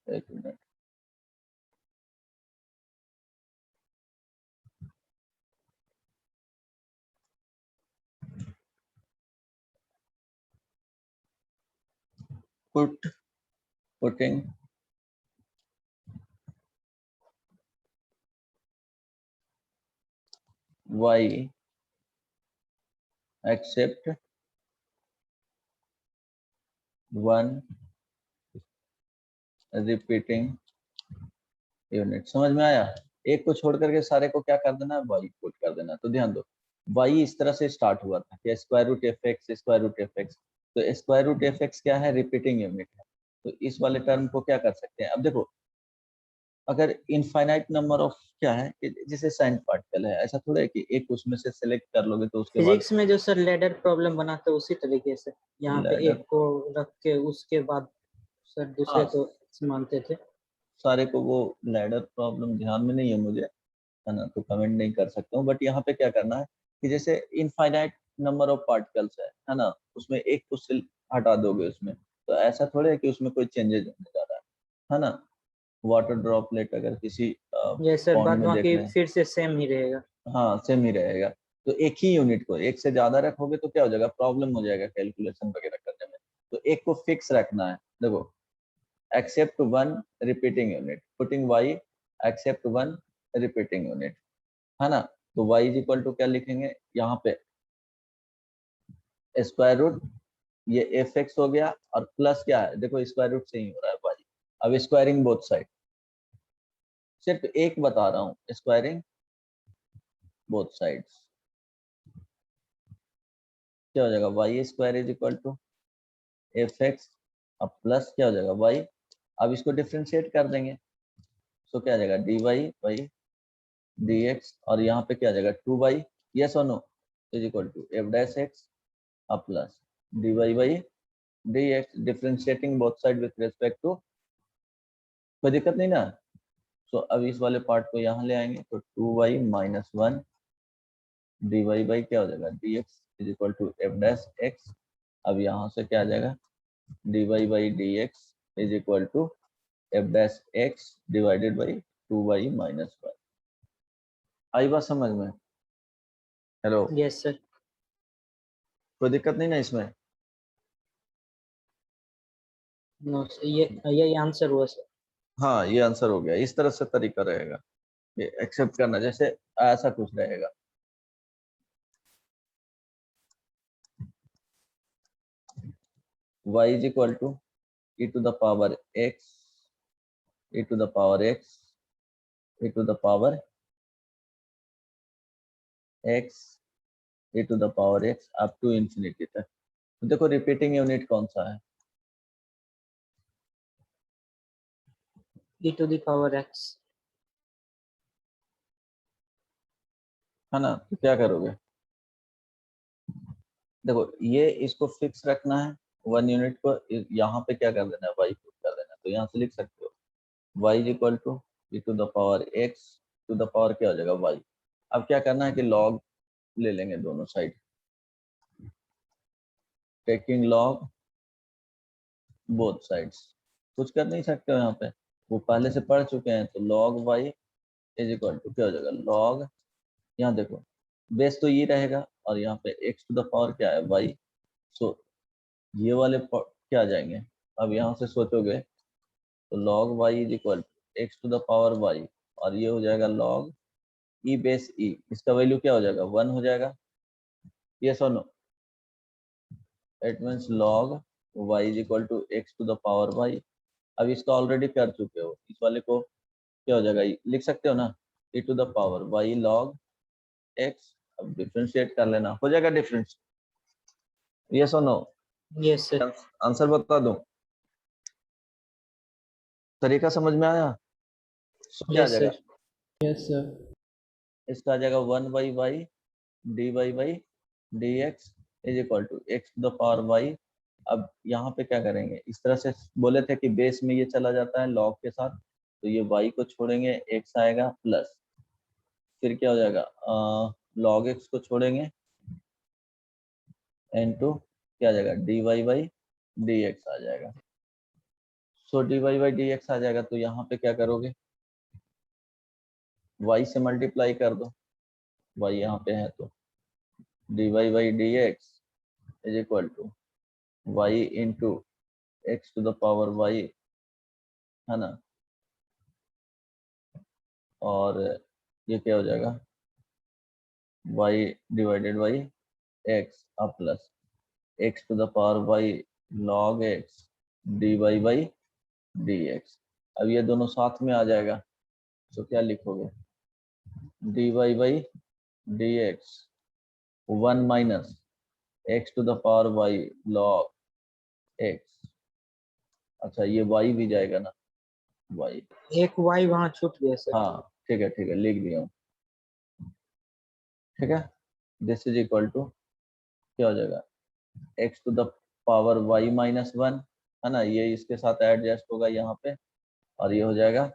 एक minute, putting y except 1 repeating unit. समझ में आया, एक को छोड़ करके सारे को क्या कर देना है, y पुट कर देना। तो ध्यान दो, y इस तरह से स्टार्ट हुआ था कि square root f x square root f x, तो स्क्वायर रूट एफ एक्स क्या है, रिपीटिंग यूनिट है। तो इस वाले टर्म को क्या कर सकते हैं, अब देखो अगर इनफाइनाइट नंबर ऑफ क्या है कि जैसे साइन पार्टिकल है, ऐसा थोड़ा है कि एक उसमें से सिलेक्ट कर लोगे तो उसके बाद फिजिक्स में जो सर लैडर प्रॉब्लम बनाते हैं उसी तरीके से यहाँ पे लैडर, एक को रख के उसके बाद सर दूसरे हाँ, को मानते थे। सारे को वो लैडर प्रॉब्लम ध्यान में नहीं है मुझे, है ना, तो कमेंट नहीं कर सकता हूँ। बट यहाँ पे क्या करना है कि जैसे इनफाइनाइट नंबर ऑफ पार्टिकल्स है ना, उसमें एक को हटा दोगे उसमें, तो ऐसा थोड़ा है कि उसमें कोई चेंजेस होने जा रहा है ना। वाटर ड्रॉपलेट अगर किसी ये सर पॉन्ड बाद में देख बाकी लें, फिर से सेम ही रहेगा। हाँ सेम ही रहेगा। तो एक ही यूनिट को, एक से ज्यादा रखोगे तो क्या हो जाएगा, प्रॉब्लम हो जाएगा कैलकुलेशन वगैरह करने में। तो एक को फिक्स रखना है। देखो, except one repeating unit, putting y except one repeating unit, है ना। तो y इज इक्वल टू क्या लिखेंगे यहाँ पे, स्क्वायर रूट ये एफ एक्स हो गया, और प्लस क्या है, देखो स्क्वायर रूट से ही हो रहा है y। अब स्क्वायरिंग बोथ साइड, सिर्फ एक बता रहा हूँ, स्क्वायरिंग बोथ साइड्स, क्या हो जाएगा, y square is equal to f x, अब प्लस क्या हो जाएगा y। अब इसको डिफ्रेंशिएट कर देंगे, तो क्या आ जाएगा dy बाई dx, और यहाँ पे क्या आ जाएगा 2y, यस और no, is equal to f dash x अब plus dy by dx, differentiating both side with respect to, कोई दिक्कत नहीं ना। तो अब इस वाले पार्ट को यहाँ ले आएंगे, तो 2y माइनस 1 dy बाई क्या हो जाएगा dx is equal to f dash x. अब यहाँ से क्या आ जाएगा dy by dx is equal to f dash x divided by 2y minus 1। आई बात समझ में? Hello, yes sir. कोई दिक्कत नहीं ना इसमें? नो सर, ये आंसर हुआ सर। हाँ, ये आंसर हो गया। इस तरह से तरीका रहेगा, ये एक्सेप्ट करना, जैसे ऐसा कुछ रहेगा। y is equal to e to the power x, e to the power x, e to the power x, e to the power x up to infinity तक। तो देखो रिपीटिंग यूनिट कौन सा e to the power x। है ना। तो क्या करोगे, देखो ये इसको फिक्स रखना है, वन यूनिट को यहाँ पे क्या कर देना है, y पुट कर देना है। तो यहाँ से लिख सकते हो y is equal to e to the power x to the power क्या हो जाएगा y। अब क्या करना है कि log ले लेंगे दोनों side, taking log both sides, कुछ कर नहीं सकते हो यहाँ पे, वो पहले से पढ़ चुके हैं। तो log y is equal to क्या हो जाएगा log, यहाँ देखो बेस तो ये रहेगा, और यहाँ पे x टू द पावर क्या है y। सो ये वाले क्या आ जाएंगे, अब यहाँ से सोचोगे तो log y is equal to x to the power y, और ये हो जाएगा log e बेस e, इसका वैल्यू क्या हो जाएगा 1 हो जाएगा, यस और no. It means log y is equal to x to the power y। अब इसका ऑलरेडी कर चुके हो, इस वाले को क्या हो जाएगा, लिख सकते हो ना e to the power y log x। अब डिफरेंशिएट कर लेना, हो जाएगा डिफरेंस, यस और नो। Yes sir. आंसर बता दूं, तरीका समझ में आया? So, क्या आ यस जाएगा, सर। Yes sir. इसका आ जाएगा 1 by y d y by d x is equal to x to the power y. अब यहाँ पे क्या करेंगे, इस तरह से बोले थे कि बेस में ये चला जाता है लॉग के साथ, तो ये वाई को छोड़ेंगे, एक्स आएगा प्लस, फिर क्या हो जाएगा लॉग एक्स को छोड़ेंगे एन टू क्या आ जाएगा d y by d x आ जाएगा। So d y by d x आ जाएगा, तो यहाँ पे क्या करोगे, y से मल्टीप्लाई कर दो, y यहाँ पे है तो d y by d x is equal to y into x to the power y, है ना। और ये क्या हो जाएगा y डिवाइडेड बाई एक्स अब plus x to the power y log x d y by d x. अब ये दोनों साथ में आ जाएगा, तो क्या लिखोगे d y by d x 1 minus x to the power y log x. अच्छा ये y भी जाएगा ना, y, एक y वहाँ छूट गया सर। हाँ ठीक है लिख दिया हूँ, ठीक है। दिस इज इक्वल टू क्या हो जाएगा x to the power y minus 1, है ना, ये इसके साथ एडजस्ट होगा यहाँ पे, और ये हो जाएगा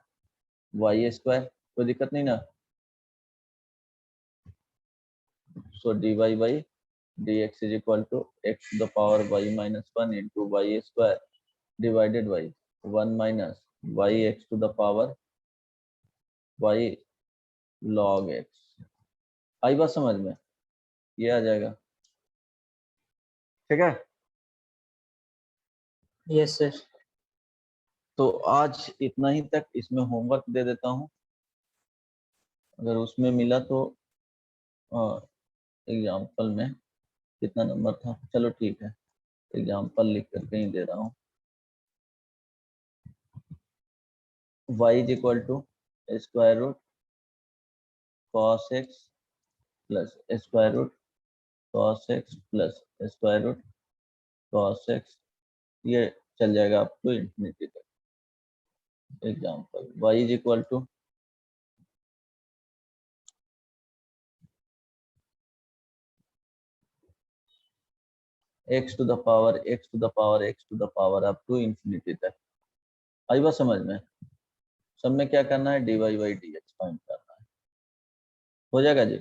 वाई स्क्वायर, कोई दिक्कत नहीं ना। So d y by d x is equal to x to the power y minus 1 into y square divided by 1 minus y x to the power y log x. आई बात समझ में? ये आ जाएगा, ठीक है। Yes sir. तो आज इतना ही तक, इसमें होमवर्क दे देता हूँ, अगर उसमें मिला तो एग्जाम्पल में कितना नंबर था, चलो ठीक है, एग्जाम्पल लिख करके ही दे रहा हूँ। y is equal to square root cos x plus square root cos x plus square root cos x, ये चल जाएगा अप टू इंफिनिटी तक। Example y is equal to x to the power x to the power x to the power up to infinity तक। आई बात समझ में? सब में क्या करना है, dy बाई dx फाइंड करना है। हो जाएगा जी?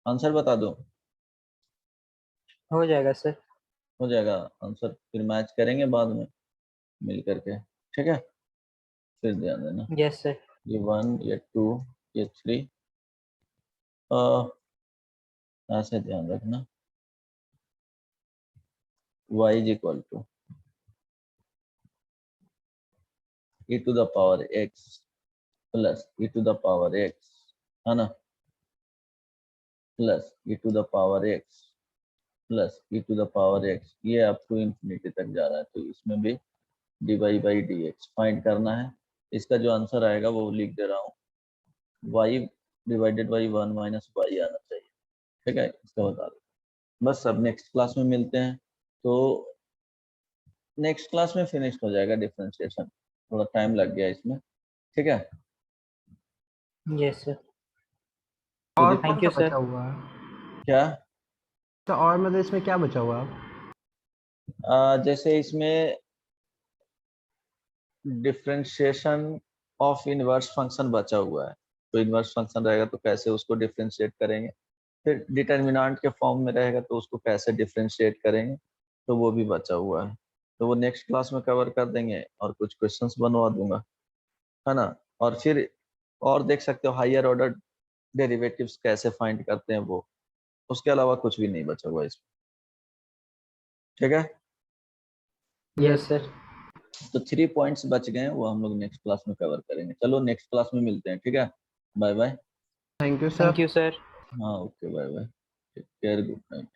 आंसर बता दो। हो जाएगा सर। हो जाएगा आंसर, फिर मैच करेंगे बाद में मिल करके, ठीक है। फिर ध्यान देना, यस सर। ये 1 ये 2 ये 3, ऐसे ध्यान रखना। y is equal to e to the power x plus e to the power x, है ना, plus e to the power x plus e to the power x, ये अप टू इंफिनिटी तक जा रहा है, तो इसमें भी dy बाई dx फाइंड करना है। इसका जो आंसर आएगा वो लिख दे रहा हूँ, y divided by 1 minus y आना चाहिए, ठीक है, इसका बता दो। बस अब नेक्स्ट क्लास में मिलते हैं, तो नेक्स्ट क्लास में फिनिश हो जाएगा डिफरेंशिएशन, थोड़ा टाइम लग गया इसमें, ठीक है। Yes sir. और Thank कौन you, सा sir. बचा हुआ है? क्या तो और मतलब इसमें क्या बचा हुआ है? जैसे इसमें डिफरेंशिएशन ऑफ इनवर्स फंक्शन बचा हुआ है, तो इनवर्स फंक्शन रहेगा तो कैसे उसको डिफरेंशिएट करेंगे, फिर डिटर्मिनेंट के फॉर्म में रहेगा तो उसको कैसे डिफरेंशिएट करेंगे, तो वो भी बचा हुआ है, तो वो नेक्स्ट क्लास में कवर कर देंगे, और कुछ क्वेश्चंस बनवा दूंगा, है ना। और फिर और देख सकते हो हायर ऑर्डर डेरिवेटिव्स कैसे फाइंड करते हैं वो, उसके अलावा कुछ भी नहीं बचा हुआ इसमें, ठीक है। Yes sir. तो 3 पॉइंट्स बच गए हैं, वो हम लोग नेक्स्ट क्लास में कवर करेंगे। चलो नेक्स्ट क्लास में मिलते हैं, ठीक है, bye bye. Thank you Thank sir. you, sir. हाँ okay, bye bye, take care, good night.